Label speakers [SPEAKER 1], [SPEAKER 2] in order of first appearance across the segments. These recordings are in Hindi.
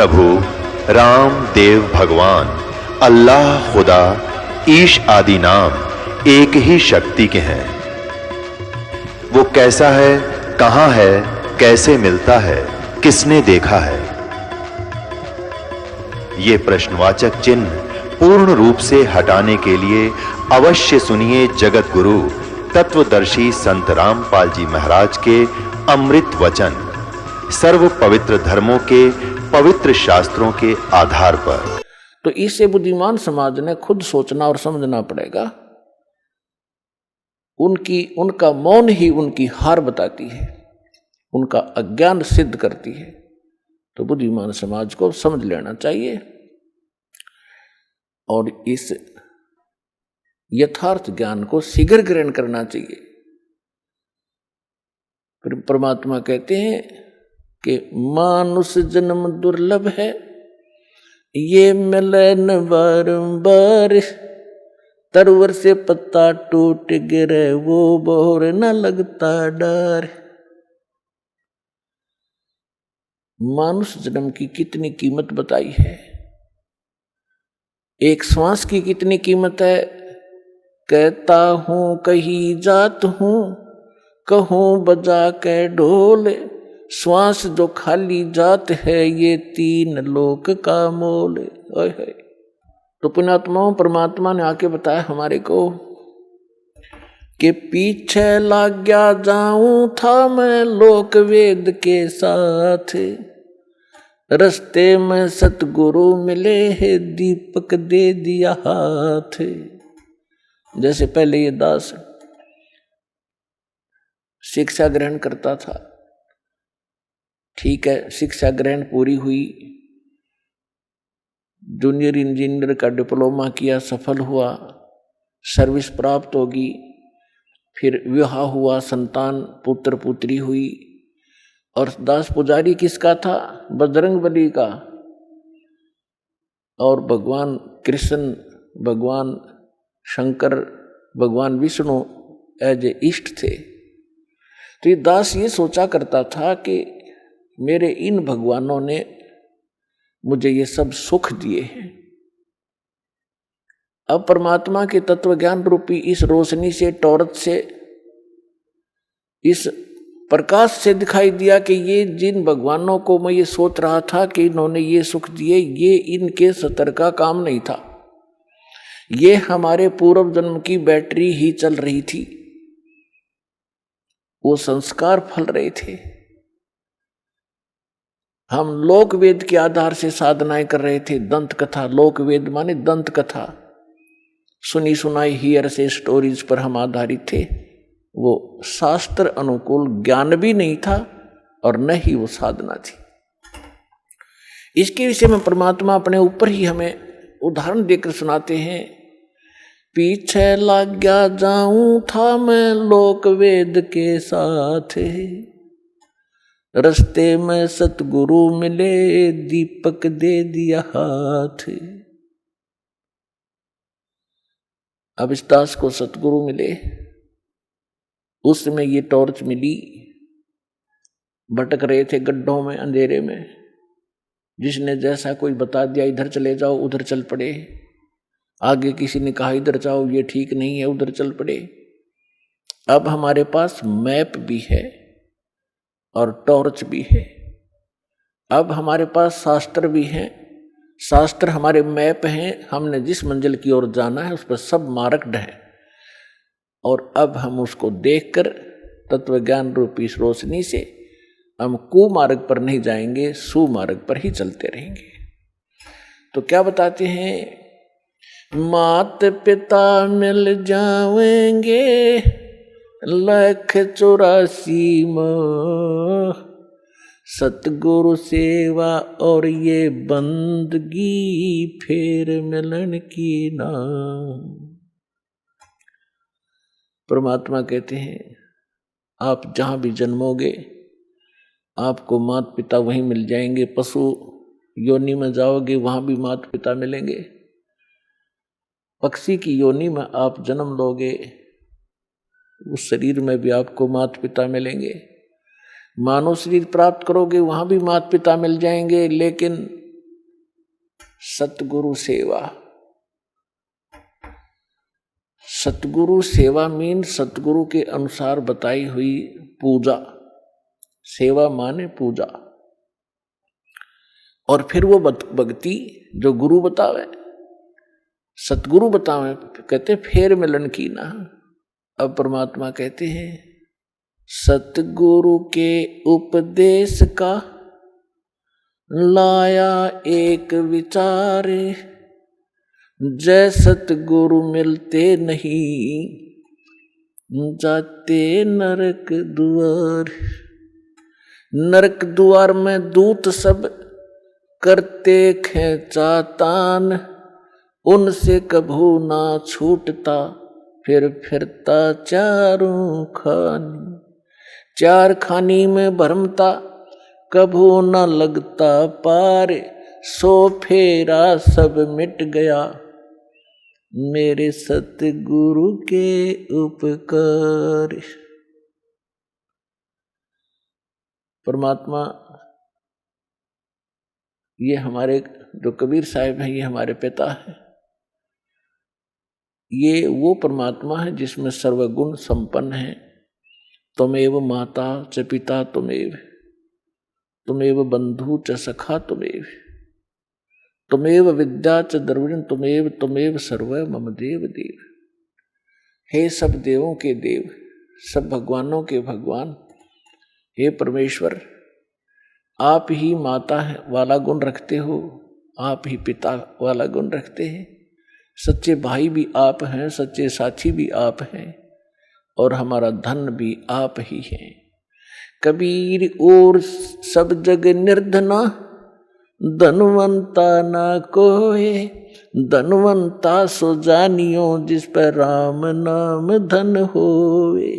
[SPEAKER 1] प्रभु राम देव भगवान अल्लाह खुदा ईश आदि नाम एक ही शक्ति के हैं। वो कैसा है, कहां है, कैसे मिलता है, किसने देखा है? ये प्रश्नवाचक चिन्ह पूर्ण रूप से हटाने के लिए अवश्य सुनिए जगत गुरु तत्वदर्शी संत रामपाल जी महाराज के अमृत वचन, सर्व पवित्र धर्मों के पवित्र शास्त्रों के आधार पर।
[SPEAKER 2] तो इससे बुद्धिमान समाज ने खुद सोचना और समझना पड़ेगा। उनका मौन ही उनकी हार बताती है, उनका अज्ञान सिद्ध करती है। तो बुद्धिमान समाज को समझ लेना चाहिए और इस यथार्थ ज्ञान को शीघ्र ग्रहण करना चाहिए। फिर परमात्मा कहते हैं कि मानुष जन्म दुर्लभ है, ये मिले न बारंबार, तरवर से पत्ता टूट गिरे वो बोर न लगता डर। मानुष जन्म की कितनी कीमत बताई है, एक श्वास की कितनी कीमत है। कहता हूं कहीं जात हूं, कहूं बजा के ढोल, श्वास जो खाली जात है ये तीन लोक का मोल। तो पुण्यात्माओं, परमात्मा ने आके बताया हमारे को कि पीछे लग गया जाऊं था मैं लोक वेद के साथ, रस्ते में सतगुरु मिले है दीपक दे दिया हाथ। जैसे पहले ये दास शिक्षा ग्रहण करता था, ठीक है, शिक्षा ग्रहण पूरी हुई, जूनियर इंजीनियर का डिप्लोमा किया, सफल हुआ, सर्विस प्राप्त होगी, फिर विवाह हुआ, संतान पुत्र पुत्री हुई। और दास पुजारी किसका था? बजरंगबली का। और भगवान कृष्ण, भगवान शंकर, भगवान विष्णु एज ए इष्ट थे। तो ये दास ये सोचा करता था कि मेरे इन भगवानों ने मुझे ये सब सुख दिए हैं। अब परमात्मा के तत्व ज्ञान रूपी इस रोशनी से, टॉर्च से, इस प्रकाश से दिखाई दिया कि ये जिन भगवानों को मैं ये सोच रहा था कि इन्होंने ये सुख दिए, ये इनके सतर का काम नहीं था, ये हमारे पूर्व जन्म की बैटरी ही चल रही थी, वो संस्कार फल रहे थे। हम लोक वेद के आधार से साधनाएं कर रहे थे, दंत कथा, लोक वेद माने दंत कथा, सुनी सुनाई हियर से स्टोरीज पर हम आधारित थे। वो शास्त्र अनुकूल ज्ञान भी नहीं था और न ही वो साधना थी। इसके विषय में परमात्मा अपने ऊपर ही हमें उदाहरण देकर सुनाते हैं। पीछे लग गया जाऊं था मैं लोक वेद के साथ, रस्ते में सतगुरु मिले दीपक दे दिया हाथ। अब इस दास को सतगुरु मिले, उस समय ये टॉर्च मिली, भटक रहे थे गड्ढों में, अंधेरे में, जिसने जैसा कोई बता दिया इधर चले जाओ, उधर चल पड़े। आगे किसी ने कहा इधर जाओ, ये ठीक नहीं है, उधर चल पड़े। अब हमारे पास मैप भी है और टॉर्च भी है। अब हमारे पास शास्त्र भी हैं, शास्त्र हमारे मैप हैं, हमने जिस मंजिल की ओर जाना है उस पर सब मार्क्ड है। और अब हम उसको देखकर तत्व ज्ञान रूपी इस रोशनी से हम कुमार्ग पर नहीं जाएंगे, सुमार्ग पर ही चलते रहेंगे। तो क्या बताते हैं? मात पिता मिल जाएंगे 184 माह, सतगुरु सेवा और ये बंदगी फिर मिलन की नाम। परमात्मा कहते हैं आप जहां भी जन्मोगे आपको माता पिता वहीं मिल जाएंगे। पशु योनि में जाओगे वहां भी माता पिता मिलेंगे। पक्षी की योनि में आप जन्म लोगे, उस शरीर में भी आपको माता पिता मिलेंगे। मानव शरीर प्राप्त करोगे वहां भी माता पिता मिल जाएंगे, लेकिन सतगुरु सेवा। सतगुरु सेवा मीन सतगुरु के अनुसार बताई हुई पूजा। सेवा माने पूजा। और फिर वो भक्ति जो गुरु बतावे, सतगुरु बतावे, कहते फेर मिलन की ना। अब परमात्मा कहते हैं सतगुरु के उपदेश का लाया एक विचार, जय सतगुरु मिलते नहीं जाते नरक द्वार। नरक द्वार में दूत सब करते खेचातान, उनसे कभू ना छूटता फिर फिरता चारों खानी। चार खानी में भरमता कभू न लगता पार, सो फेरा सब मिट गया मेरे सतगुरु के उपकार। परमात्मा ये हमारे जो कबीर साहिब हैं, ये हमारे पिता हैं। ये वो परमात्मा है जिसमें सर्वगुण संपन्न है। त्वमेव माता च पिता त्वमेव, त्वमेव बंधु च सखा त्वमेव, त्वमेव विद्या च द्रविण त्वमेव, त्वमेव सर्व मम देव देव। हे सब देवों के देव, सब भगवानों के भगवान, हे परमेश्वर, आप ही माता वाला गुण रखते हो, आप ही पिता वाला गुण रखते हैं। सच्चे भाई भी आप हैं, सच्चे साथी भी आप हैं, और हमारा धन भी आप ही हैं। कबीर और सब जग निर्धना, धनवंता ना कोई, धनवंता सो जानियो जिस पर राम नाम धन होवे।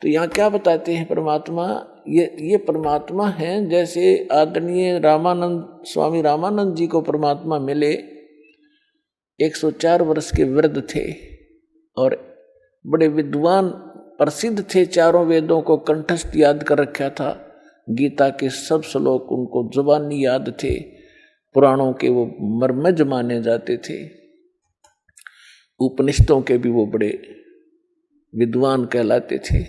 [SPEAKER 2] तो यहाँ क्या बताते हैं परमात्मा, ये परमात्मा हैं। जैसे आदरणीय रामानंद स्वामी रामानंद जी को परमात्मा मिले, 104 वर्ष के वृद्ध थे और बड़े विद्वान प्रसिद्ध थे, चारों वेदों को कंठस्थ याद कर रखा था, गीता के सब श्लोक उनको जुबानी याद थे, पुराणों के वो मर्मज माने जाते थे, उपनिषदों के भी वो बड़े विद्वान कहलाते थे।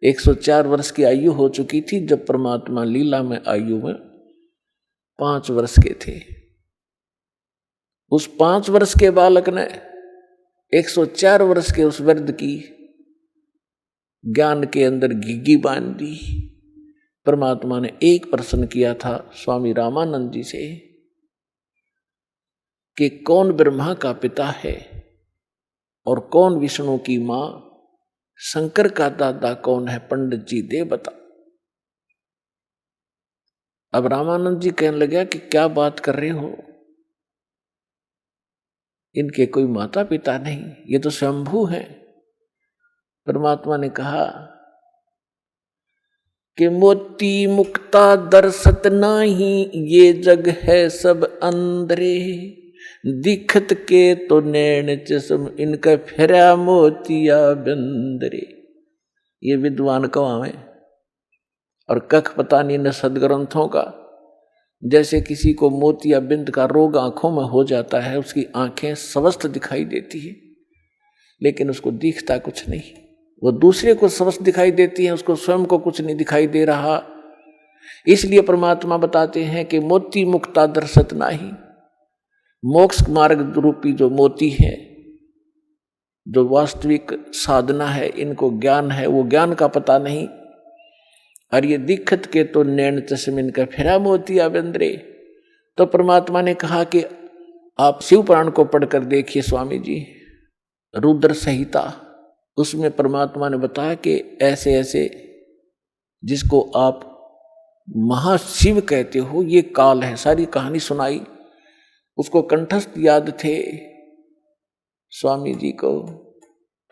[SPEAKER 2] 104 वर्ष की आयु हो चुकी थी जब परमात्मा लीला में आयु में 5 वर्ष के थे। उस 5 वर्ष के बालक ने 104 वर्ष के उस वृद्ध की ज्ञान के अंदर घिघी बांध दी। परमात्मा ने एक प्रश्न किया था स्वामी रामानंद जी से कि कौन ब्रह्मा का पिता है और कौन विष्णु की मां, शंकर का दादा कौन है, पंडित जी दे बता। अब रामानंद जी कहने लगे कि क्या बात कर रहे हो, इनके कोई माता पिता नहीं, ये तो स्वयंभू हैं। परमात्मा ने कहा कि मोती मुक्ता दर्शत नाही, ये जग है सब अंदरे, दिखत के तो नैन चश्म, इनका फिरा मोतिया बंदरे। ये विद्वान कवावे और कख पता नहीं न सदग्रंथों का। जैसे किसी को मोतिया बिंद का रोग आंखों में हो जाता है, उसकी आंखें स्वस्थ दिखाई देती है लेकिन उसको दिखता कुछ नहीं, वो दूसरे को स्वस्थ दिखाई देती है, उसको स्वयं को कुछ नहीं दिखाई दे रहा। इसलिए परमात्मा बताते हैं कि मोती मुक्ता दर्शत नाही, मोक्ष मार्ग रूपी जो मोती है, जो वास्तविक साधना है, इनको ज्ञान है, वो ज्ञान का पता नहीं। और ये दिखत के तो नैन चश्म, इनका फिरा मोतिया बंदरे। तो परमात्मा ने कहा कि आप शिव पुराण को पढ़कर देखिए स्वामी जी, रुद्र संहिता, उसमें परमात्मा ने बताया कि ऐसे ऐसे जिसको आप महाशिव कहते हो ये काल है, सारी कहानी सुनाई। उसको कंठस्थ याद थे, स्वामी जी को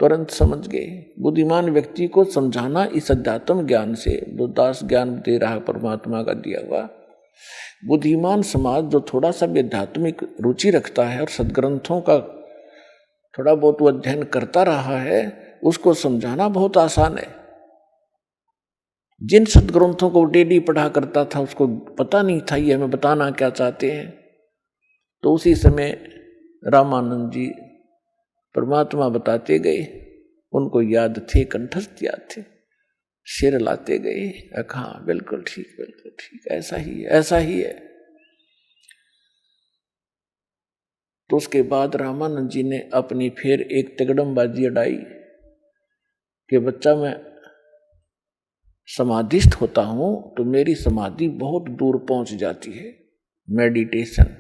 [SPEAKER 2] तुरंत समझ गए। बुद्धिमान व्यक्ति को समझाना इस अध्यात्म ज्ञान से, जो दास ज्ञान दे रहा परमात्मा का दिया हुआ, बुद्धिमान समाज जो थोड़ा सा भी आध्यात्मिक रुचि रखता है और सदग्रंथों का थोड़ा बहुत अध्ययन करता रहा है, उसको समझाना बहुत आसान है। जिन सदग्रंथों को डेली पढ़ा करता था उसको पता नहीं था ये हमें बताना क्या चाहते हैं। तो उसी समय रामानंद जी परमात्मा बताते गए, उनको याद थे, कंठस्थ याद थे, सिर लाते गए, हाँ बिल्कुल ठीक, ऐसा ही है, ऐसा ही है। तो उसके बाद रामानंद जी ने अपनी फिर एक तिगड़मबाजी अड़ाई कि बच्चा मैं समाधिस्थ होता हूं तो मेरी समाधि बहुत दूर पहुंच जाती है, मेडिटेशन।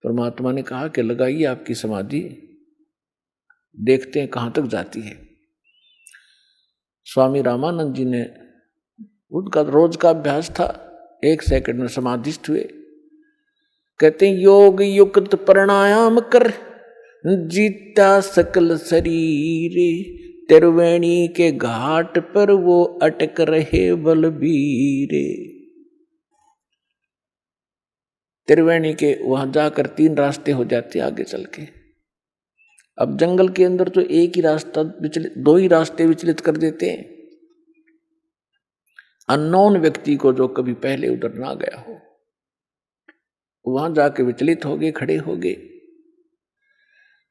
[SPEAKER 2] परमात्मा ने कहा कि लगाइए आपकी समाधि, देखते हैं कहां तक जाती है। स्वामी रामानंद जी ने, उनका रोज का अभ्यास था, 1 सेकंड में समाधिस्थ हुए। कहते हैं योग युक्त प्राणायाम कर जीता सकल शरीर, त्रिवेणी के घाट पर वो अटक रहे बलबीरे। त्रिवेणी के वहां जाकर 3 रास्ते हो जाते आगे चल के। अब जंगल के अंदर तो एक ही रास्ता विचलित, 2 ही रास्ते विचलित कर देते हैं। अननोन व्यक्ति को जो कभी पहले उधर ना गया हो, वहां जाके विचलित हो गए, खड़े हो गए।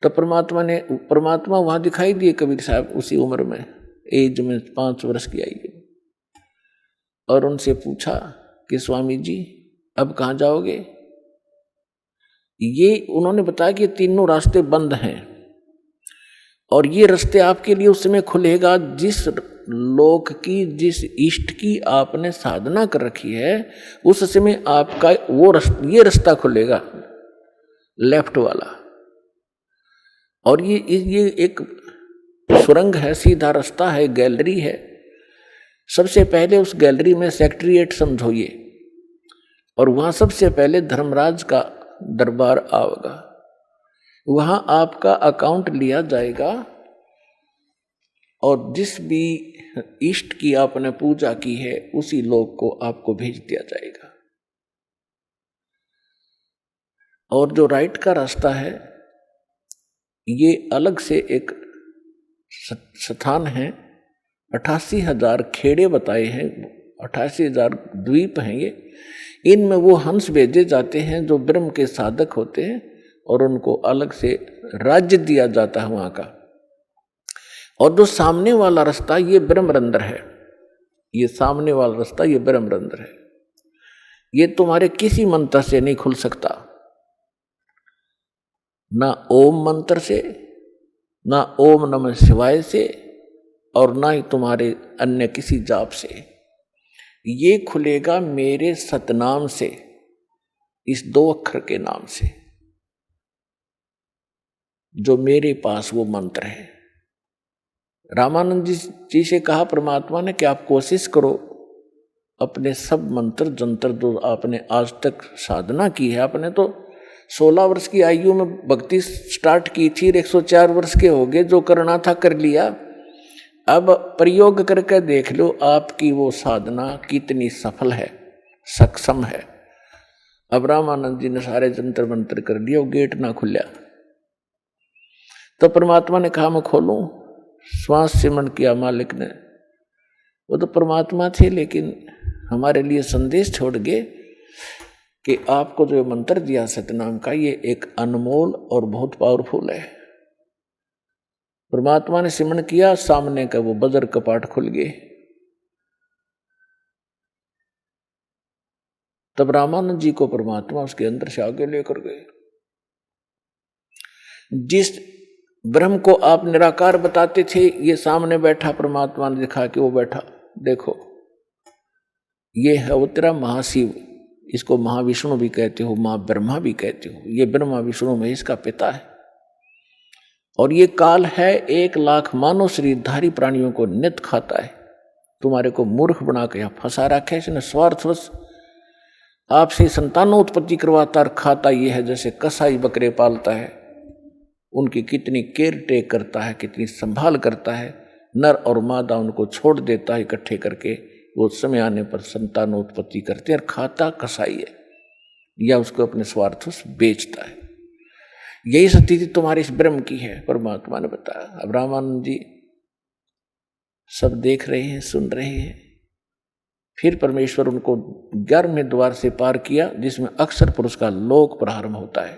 [SPEAKER 2] तो परमात्मा वहां दिखाई दिए कबीर साहब उसी उम्र में, एज में 5 वर्ष की आई, और उनसे पूछा कि स्वामी जी अब कहाँ जाओगे। ये उन्होंने बताया कि 3 रास्ते बंद हैं और ये रास्ते आपके लिए उस समय खुलेगा जिस लोक की, जिस इष्ट की आपने साधना कर रखी है, उस समय आपका वो ये रास्ता खुलेगा, लेफ्ट वाला। और ये एक सुरंग है, सीधा रास्ता है, गैलरी है। सबसे पहले उस गैलरी में सेक्रेटरीएट समझोइए, और वहां सबसे पहले धर्मराज का दरबार आएगा। वहां आपका अकाउंट लिया जाएगा और जिस भी इष्ट की आपने पूजा की है उसी लोक को आपको भेज दिया जाएगा। और जो राइट का रास्ता है ये अलग से एक स्थान है, 88,000 खेड़े बताए हैं, 88,000 द्वीप हैं ये। इनमें वो हंस भेजे जाते हैं जो ब्रह्म के साधक होते हैं, और उनको अलग से राज्य दिया जाता है वहां का। और जो सामने वाला रास्ता ये ब्रह्मरंध्र है, ये सामने वाला रास्ता ये ब्रह्मरंध्र है। ये तुम्हारे किसी मंत्र से नहीं खुल सकता, ना ओम मंत्र से, ना ओम नमः शिवाय से, और ना ही तुम्हारे अन्य किसी जाप से। ये खुलेगा मेरे सतनाम से, इस 2 अक्षर के नाम से, जो मेरे पास वो मंत्र है। रामानंद जी से कहा परमात्मा ने कि आप कोशिश करो अपने सब मंत्र जंतर जो आपने आज तक साधना की है। आपने तो 16 वर्ष की आयु में भक्ति स्टार्ट की थी, 104 वर्ष के हो गए, जो करना था कर लिया। अब प्रयोग करके देख लो आपकी वो साधना कितनी सफल है, सक्षम है। अब रामानंद जी ने सारे जंतर मंत्र कर लिया, गेट ना खुला। तो परमात्मा ने कहा मैं खोलूं। श्वास सिमरण किया मालिक ने। वो तो परमात्मा थे, लेकिन हमारे लिए संदेश छोड़ गए कि आपको जो मंत्र दिया सतनाम का, ये एक अनमोल और बहुत पावरफुल है। परमात्मा ने सिमरण किया, सामने का वो बजर कपाट खुल गए। तब रामानंद जी को परमात्मा उसके अंदर से आगे लेकर गए। जिस ब्रह्म को आप निराकार बताते थे, ये सामने बैठा, परमात्मा ने दिखा कि वो बैठा, देखो ये है वो तेरा महाशिव। इसको महाविष्णु भी कहते हो, मां ब्रह्मा भी कहते हो। ये ब्रह्मा विष्णु महेश का पिता है। और ये काल है 1 लाख मानव शरीरधारी प्राणियों को नित खाता है। तुम्हारे को मूर्ख बना के यहाँ फंसा रखा है इसने स्वार्थवश। आपसे संतानों उत्पत्ति करवाता और खाता ये है जैसे कसाई बकरे पालता है, उनकी कितनी केयर टेक करता है, कितनी संभाल करता है। नर और मादा उनको छोड़ देता है इकट्ठे करके, वो समय आने पर संतान उत्पत्ति करते हैं। और खाता कसाई है या उसको अपने स्वार्थ से बेचता है। यही स्थिति तुम्हारी इस ब्रह्म की है, परमात्मा ने बताया। अब रामानंद जी सब देख रहे हैं, सुन रहे हैं। फिर परमेश्वर उनको 11वें द्वार से पार किया, जिसमें अक्षर पुरुष का लोक प्रारंभ होता है।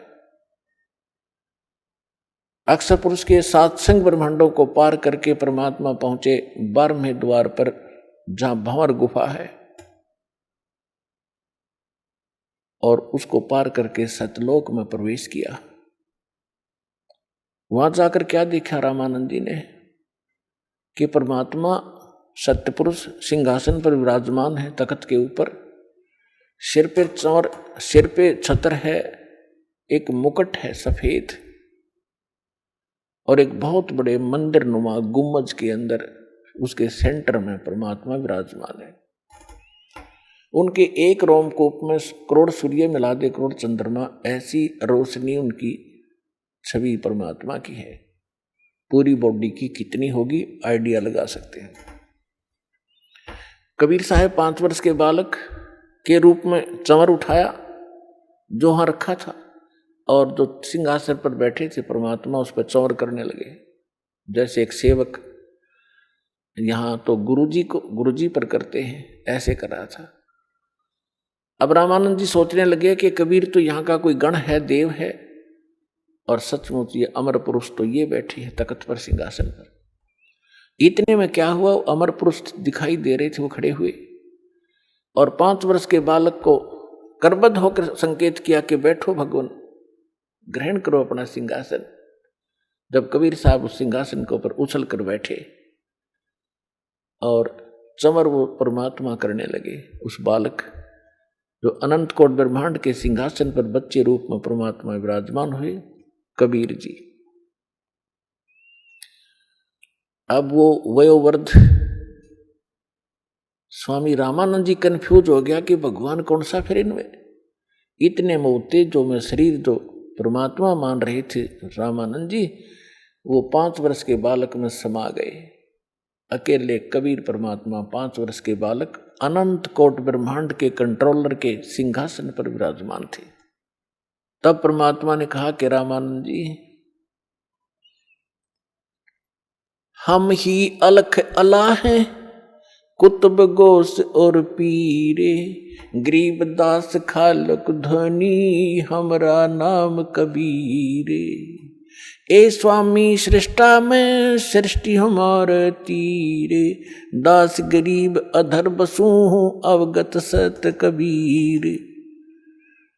[SPEAKER 2] अक्षर पुरुष के सातसंग ब्रह्मांडों को पार करके परमात्मा पहुंचे 12वें द्वार पर, जहां भंवर गुफा है, और उसको पार करके सतलोक में प्रवेश किया। वहां जाकर क्या देखा रामानंद जी ने कि परमात्मा सत्यपुरुष सिंहासन पर विराजमान है, तख्त के ऊपर, सिर पे चौर, सिर पे छत्र है, एक मुकुट है सफेद, और एक बहुत बड़े मंदिर नुमा गुम्बज के अंदर उसके सेंटर में परमात्मा विराजमान है। उनके एक रोमकूप में करोड़ सूर्य मिला दे करोड़ चंद्रमा, ऐसी रोशनी उनकी छवि परमात्मा की है। पूरी बॉडी की कितनी होगी आइडिया लगा सकते हैं। कबीर साहब 5 वर्ष के बालक के रूप में चंवर उठाया जो वहां रखा था, और जो सिंहासन पर बैठे थे परमात्मा उस पर चंवर करने लगे, जैसे एक सेवक यहां तो गुरुजी पर करते हैं, ऐसे कर रहा था। अब रामानंद जी सोचने लगे कि कबीर तो यहाँ का कोई गण है, देव है, और सचमुच ये अमर पुरुष तो ये बैठे हैं तख्त पर, सिंहासन पर। इतने में क्या हुआ, अमर पुरुष दिखाई दे रहे थे, वो खड़े हुए और 5 वर्ष के बालक को करबद्ध होकर संकेत किया कि बैठो भगवान, ग्रहण करो अपना सिंहासन। जब कबीर साहब उस सिंहासन के ऊपर उछल कर बैठे और चंवर वो परमात्मा करने लगे, उस बालक जो अनंत कोट ब्रह्मांड के सिंहासन पर बच्चे रूप में परमात्मा विराजमान हुए, कबीर जी। अब वो वयोवृद्ध स्वामी रामानंद जी कंफ्यूज हो गया कि भगवान कौन सा फिर इनमें। इतने मोते जो में शरीर जो परमात्मा मान रहे थे रामानंद जी, वो 5 वर्ष के बालक में समा गए। अकेले कबीर परमात्मा 5 वर्ष के बालक अनंत कोट ब्रह्मांड के कंट्रोलर के सिंहासन पर विराजमान थे। तब परमात्मा ने कहा कि रामानंद जी, हम ही अलख अला हैं, कुतुब गोस और पीरे, गरीब दास खालक धनी, हमरा नाम कबीरे। ए स्वामी सृष्टा में सृष्टि हमारे तीरे, दास गरीब अधर बसू हूँ अवगत सत कबीर।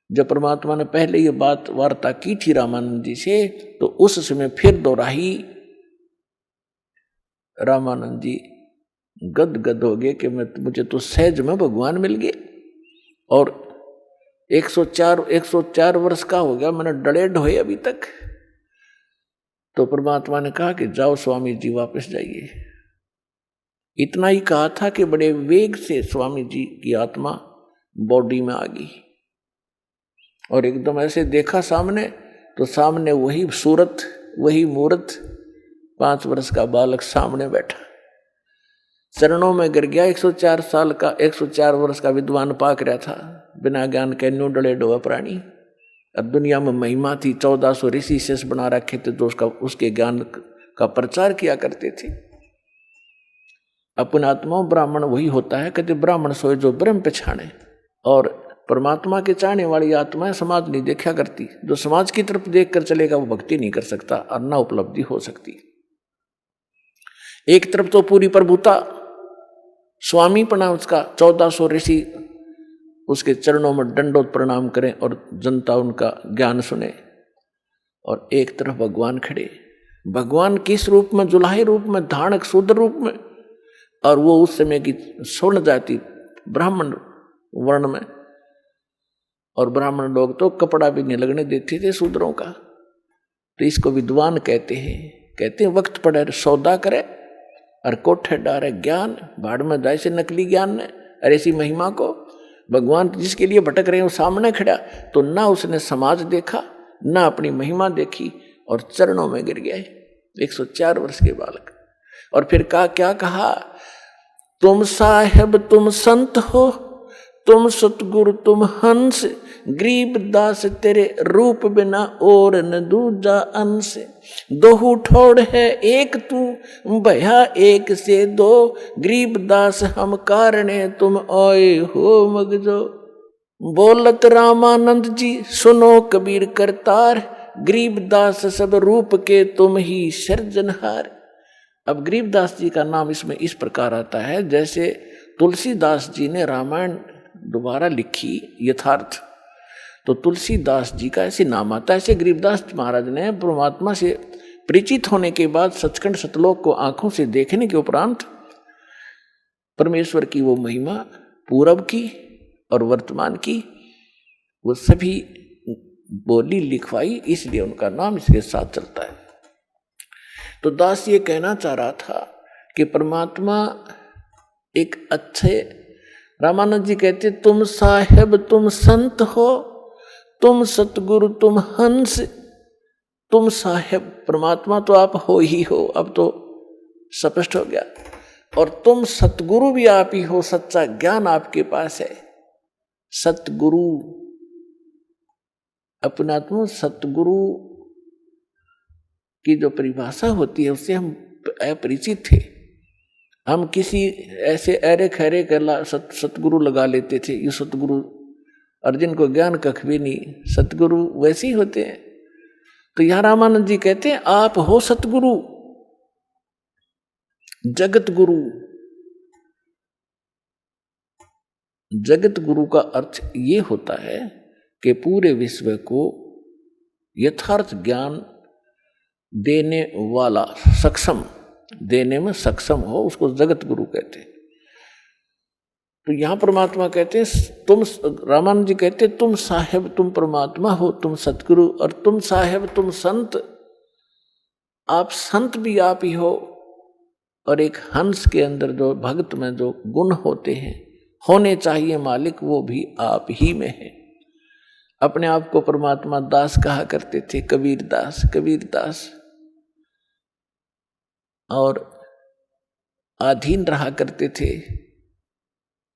[SPEAKER 2] जब परमात्मा ने पहले ये बात वार्ता की थी रामानंद जी से, तो उस समय फिर दोहराई। रामानंद जी गदगद हो गए कि मुझे तो सहज में भगवान मिल गए, और 104 वर्ष का हो गया, मैंने डले ढोए अभी तक। तो परमात्मा ने कहा कि जाओ स्वामी जी वापस जाइए। इतना ही कहा था कि बड़े वेग से स्वामी जी की आत्मा बॉडी में आ गई, और एकदम ऐसे देखा सामने, तो सामने वही सूरत, वही मूर्त, 5 वर्ष का बालक सामने बैठा, चरणों में गिर गया। 104 वर्ष का विद्वान पाक रहा था, बिना ज्ञान के न्यू डले डोआ प्राणी। अब दुनिया में महिमा थी, 1400 ऋषि शेष बना रखे थे जो उसके ज्ञान का प्रचार किया करते थे। अपने आत्माओं ब्राह्मण वही होता है, कहते ब्राह्मण सोए जो ब्रह्म पछाने। और परमात्मा के चाहने वाली आत्माएं समाज नहीं देखा करती, जो समाज की तरफ देख कर चलेगा वो भक्ति नहीं कर सकता और ना उपलब्धि हो सकती। एक तरफ तो पूरी प्रभुता, स्वामी पना उसका, 1400 ऋषि उसके चरणों में दंडोत प्रणाम करें और जनता उनका ज्ञान सुने, और एक तरफ भगवान खड़े। भगवान किस रूप में? जुलाहे रूप में, धानक शूद्र रूप में, और वो उस समय की स्वर्ण जाति ब्राह्मण वर्ण में, और ब्राह्मण लोग तो कपड़ा भी नहीं लगने देते थे शूद्रों का। तो इसको विद्वान कहते हैं वक्त पड़े सौदा करे और कोठे डारे ज्ञान, भाड़ में जाए से नकली ज्ञान ने। और ऐसी महिमा को भगवान जिसके लिए भटक रहे हैं वो सामने खड़ा, तो ना उसने समाज देखा ना अपनी महिमा देखी, और चरणों में गिर गए 104 वर्ष के बालक। और फिर क्या कहा, तुम साहेब तुम संत हो, तुम सतगुरु तुम हंस, गरीब दास तेरे रूप बिना और न दूजा अंश। दोहू ठोड़ है एक तू, भया एक से दो, गरीब दास हम कारणे तुम आए हो मगजो। बोलत रामानंद जी सुनो कबीर करतार, गरीबदास सब रूप के तुम ही सृजनहार। अब गरीबदास जी का नाम इसमें इस प्रकार आता है जैसे तुलसीदास जी ने रामायण दोबारा लिखी यथार्थ, तो तुलसीदास जी का ऐसे नाम आता है। ऐसे गरीबदास महाराज ने परमात्मा से परिचित होने के बाद सचखंड सतलोक को आंखों से देखने के उपरांत परमेश्वर की वो महिमा पूर्व की और वर्तमान की वो सभी बोली लिखवाई, इसलिए उनका नाम इसके साथ चलता है। तो दास ये कहना चाह रहा था कि परमात्मा एक अच्छे, रामानंद जी कहते तुम साहेब तुम संत हो, तुम सतगुरु तुम हंस। तुम साहेब परमात्मा तो आप हो ही हो, अब तो स्पष्ट हो गया, और तुम सतगुरु भी आप ही हो, सच्चा ज्ञान आपके पास है। सतगुरु अपना आत्मा सतगुरु की जो परिभाषा होती है उससे हम अपरिचित थे। हम किसी ऐसे अरे खैरे कर सतगुरु लगा लेते थे, ये सतगुरु, अर्जुन को ज्ञान कख भी नहीं, सतगुरु वैसे ही होते हैं। तो यहां रामानंद जी कहते हैं आप हो सतगुरु, जगत गुरु। जगत गुरु का अर्थ ये होता है कि पूरे विश्व को यथार्थ ज्ञान देने वाला, सक्षम, देने में सक्षम हो, उसको जगत गुरु कहते हैं। तो यहां परमात्मा कहते हैं तुम, रामानंद जी कहते हैं तुम साहेब तुम परमात्मा हो, तुम सतगुरु, और तुम साहेब तुम संत। आप संत भी आप ही हो, और एक हंस के अंदर जो भक्त में जो गुण होते हैं होने चाहिए मालिक, वो भी आप ही में है। अपने आप को परमात्मा दास कहा करते थे, कबीर दास, कबीर दास, और अधीन रहा करते थे।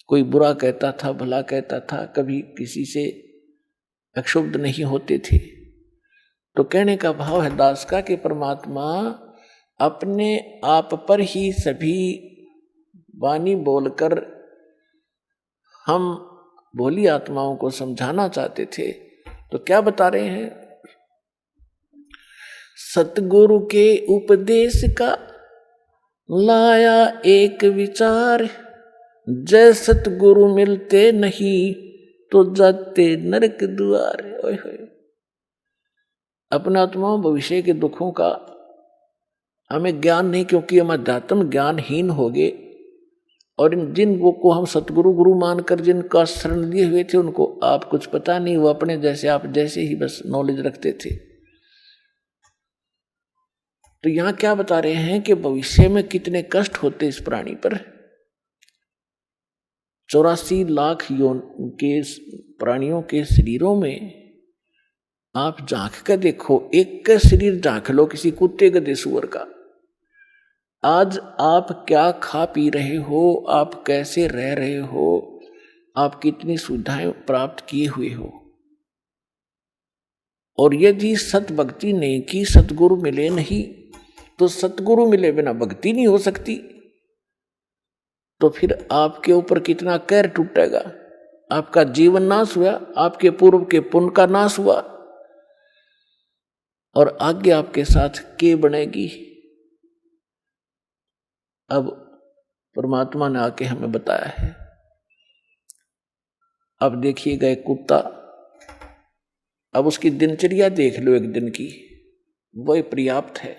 [SPEAKER 2] कोई बुरा कहता था, भला कहता था, कभी किसी से अक्षुब्ध नहीं होते थे। तो कहने का भाव है दास का कि परमात्मा अपने आप पर ही सभी वाणी बोलकर हम भोली आत्माओं को समझाना चाहते थे। तो क्या बता रहे हैं, सतगुरु के उपदेश का लाया एक विचार, जय सतगुरु मिलते नहीं तो जाते नरक द्वार। अपने आत्माओं भविष्य के दुखों का हमें ज्ञान नहीं, क्योंकि हम अध्यात्म ज्ञानहीन हो गए, और जिन वो को हम सतगुरु गुरु मानकर जिनका शरण लिए हुए थे उनको आप कुछ पता नहीं, वो अपने जैसे आप जैसे ही बस नॉलेज रखते थे। तो यहां क्या बता रहे हैं कि भविष्य में कितने कष्ट होते इस प्राणी पर। 84 लाख योन के प्राणियों के शरीरों में आप झांक कर देखो, एक का शरीर झांक लो किसी कुत्ते गधे सुअर का। आज आप क्या खा पी रहे हो, आप कैसे रह रहे हो, आप कितनी सुविधाएं प्राप्त किए हुए हो। और यदि सत भक्ति नहीं की, सतगुरु मिले नहीं, तो सतगुरु मिले बिना भक्ति नहीं हो सकती। तो फिर आपके ऊपर कितना कहर टूटेगा, आपका जीवन नाश हुआ, आपके पूर्व के पुण्य का नाश हुआ, और आगे आपके साथ के बनेगी। अब परमात्मा ने आके हमें बताया है। अब देखिएगा एक कुत्ता, अब उसकी दिनचर्या देख लो एक दिन की, वही पर्याप्त है।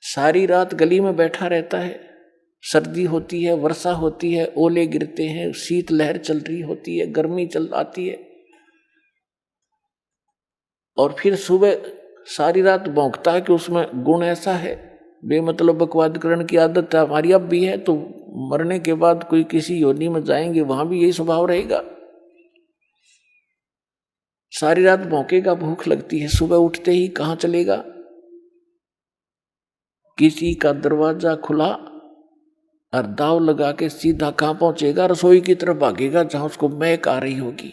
[SPEAKER 2] सारी रात गली में बैठा रहता है, सर्दी होती है, वर्षा होती है, ओले गिरते हैं, शीत लहर चल रही होती है, गर्मी चल आती है, और फिर सुबह सारी रात भौंकता है कि उसमें गुण ऐसा है, बेमतलब बकवादकरण की आदत हमारी अब भी है। तो मरने के बाद कोई किसी योनि में जाएंगे, वहां भी यही स्वभाव रहेगा। सारी रात भौंकेगा, भूख लगती है, सुबह उठते ही कहां चलेगा, किसी का दरवाजा खुला और दाव लगा के सीधा कहाँ पहुंचेगा? रसोई की तरफ भागेगा जहां उसको महक आ रही होगी।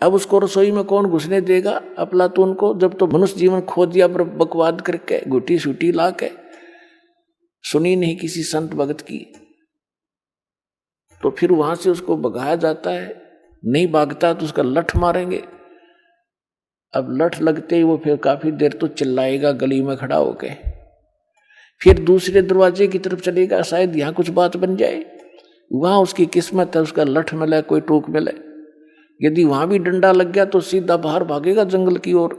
[SPEAKER 2] अब उसको रसोई में कौन घुसने देगा? अफलातून को, जब तो मनुष्य जीवन खो दिया बकवाद करके, गुटी सूटी ला के, सुनी नहीं किसी संत भगत की। तो फिर वहां से उसको भगाया जाता है, नहीं भागता तो उसका लठ मारेंगे। अब लठ लगते ही वो फिर काफी देर तो चिल्लाएगा गली में खड़ा होके, फिर दूसरे दरवाजे की तरफ चलेगा, शायद यहाँ कुछ बात बन जाए। वहां उसकी किस्मत है, उसका लठ मिले, कोई टोक मिले। यदि वहां भी डंडा लग गया तो सीधा बाहर भागेगा जंगल की ओर,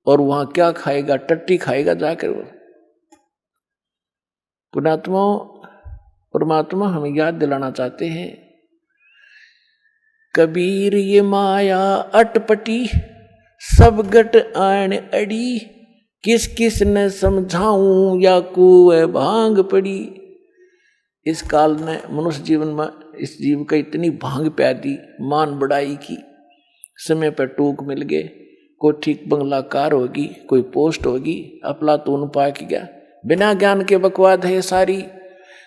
[SPEAKER 2] और वहां क्या खाएगा? टट्टी खाएगा जाकर वो। पुणात्मा परमात्मा हमें याद दिलाना चाहते हैं, कबीर ये माया अटपटी, सब गट आन अड़ी, किस किस ने समझाऊं या कुएं भांग पड़ी। इस काल ने मनुष्य जीवन में इस जीव का इतनी भांग प्या दी, मान बढ़ाई की, समय पर टूक मिल गए, कोई ठीक बंगला कार होगी, कोई पोस्ट होगी, अफलातून पाक गया। बिना ज्ञान के बकवाद है सारी।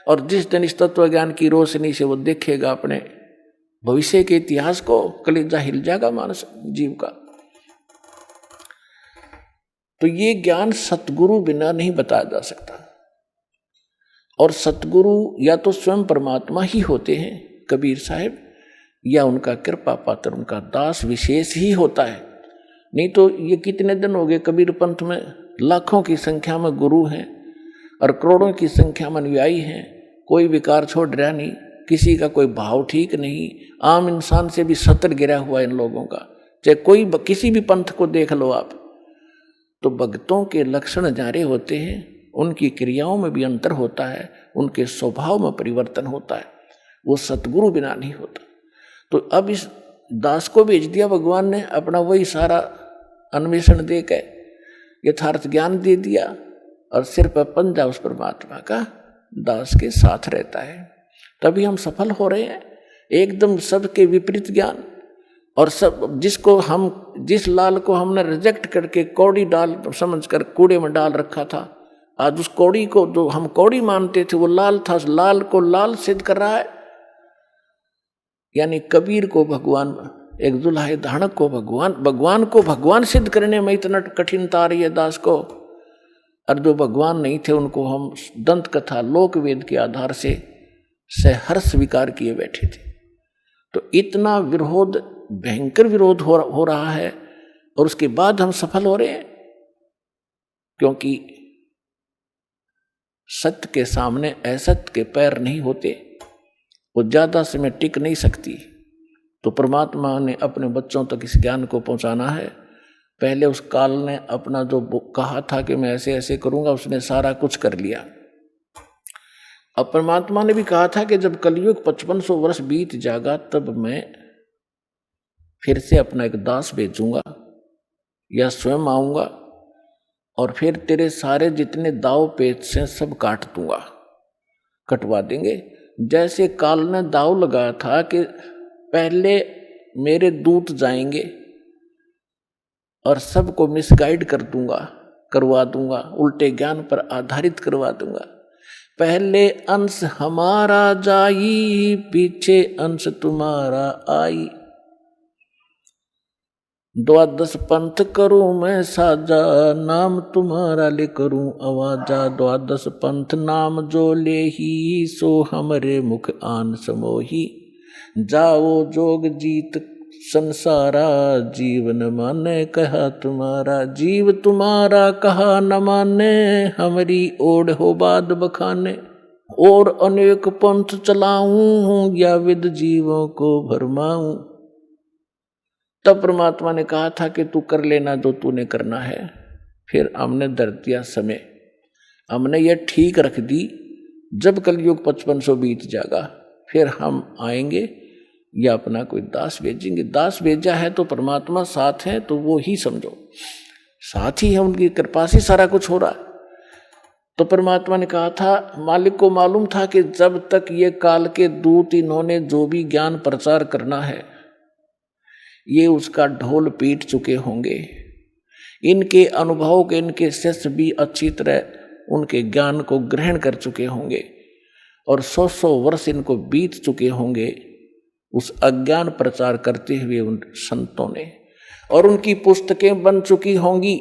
[SPEAKER 2] और जिस दिन इस तत्व ज्ञान की रोशनी से वो देखेगा अपने भविष्य के इतिहास को, कलेजा हिल जाएगा मानस जीव का। तो ये ज्ञान सतगुरु बिना नहीं बताया जा सकता। और सतगुरु या तो स्वयं परमात्मा ही होते हैं कबीर साहब, या उनका कृपा पात्र, उनका दास विशेष ही होता है। नहीं तो ये कितने दिन हो गए कबीर पंथ में लाखों की संख्या में गुरु हैं और करोड़ों की संख्या में अनुयायी हैं, कोई विकार छोड़ रहा नहीं, किसी का कोई भाव ठीक नहीं, आम इंसान से भी सतर गिरा हुआ इन लोगों का। चाहे कोई किसी भी पंथ को देख लो आप, तो भक्तों के लक्षण जारे होते हैं, उनकी क्रियाओं में भी अंतर होता है, उनके स्वभाव में परिवर्तन होता है, वो सतगुरु बिना नहीं होता। तो अब इस दास को भेज दिया भगवान ने, अपना वही सारा अन्वेषण दे के यथार्थ ज्ञान दे दिया, और सिर पर पंजा उस परमात्मा का दास के साथ रहता है। तभी हम सफल हो रहे हैं। एकदम सबके विपरीत ज्ञान, और सब जिस लाल को हमने रिजेक्ट करके कौड़ी डाल समझकर कूड़े में डाल रखा था, आज उस कौड़ी को जो हम कौड़ी मानते थे वो लाल था, उस लाल को लाल सिद्ध कर रहा है। यानी कबीर को भगवान, एक दुल्हा धाणक को भगवान को भगवान सिद्ध करने में इतना कठिनता आ रही है दास को। और जो भगवान नहीं थे उनको हम दंत कथा लोक वेद के आधार से सहर्ष स्वीकार किए बैठे थे। तो इतना विरोध, भयंकर विरोध हो रहा है, और उसके बाद हम सफल हो रहे हैं, क्योंकि सत्य के सामने असत्य के पैर नहीं होते, वो ज्यादा समय टिक नहीं सकती। तो परमात्मा ने अपने बच्चों तक इस ज्ञान को पहुंचाना है। पहले उस काल ने अपना जो कहा था कि मैं ऐसे ऐसे करूंगा, उसने सारा कुछ कर लिया। अब परमात्मा ने भी कहा था कि जब कलयुग 5500 वर्ष बीत जाएगा, तब मैं फिर से अपना एक दास भेजूंगा या स्वयं आऊंगा, और फिर तेरे सारे जितने दाव पेच से सब काट दूंगा, कटवा देंगे। जैसे काल ने दाव लगाया था कि पहले मेरे दूत जाएंगे और सबको मिसगाइड करवा दूंगा, उल्टे ज्ञान पर आधारित करवा दूंगा। पहले अंश हमारा जाई, पीछे अंश तुम्हारा आई। 12 पंथ करूं मैं साजा, नाम तुम्हारा ले करूं आवाजा। 12 पंथ नाम जो ले ही, सो हमरे मुख आन समोही। जाओ जोग जीत संसारा, जीवन माने कहा तुम्हारा। जीव तुम्हारा कहा न माने, हमारी ओढ़ हो बाद बखाने। और अनेक पंथ चलाऊं, या विद जीवों को भरमाऊं। तब परमात्मा ने कहा था कि तू कर लेना जो तूने करना है। फिर हमने धर दिया समय, हमने ये ठीक रख दी, जब कलयुग 5500 बीत जाएगा फिर हम आएंगे या अपना कोई दास भेजेंगे। दास भेजा है तो परमात्मा साथ है, तो वो ही समझो साथ ही है, उनकी कृपा से सारा कुछ हो रहा है। तो परमात्मा ने कहा था, मालिक को मालूम था कि जब तक ये काल के दूत इन्होंने जो भी ज्ञान प्रचार करना है, ये उसका ढोल पीट चुके होंगे। इनके अनुभव के इनके शिष्य भी अच्छी तरह उनके ज्ञान को ग्रहण कर चुके होंगे, और 100 वर्ष इनको बीत चुके होंगे उस अज्ञान प्रचार करते हुए उन संतों ने, और उनकी पुस्तकें बन चुकी होंगी।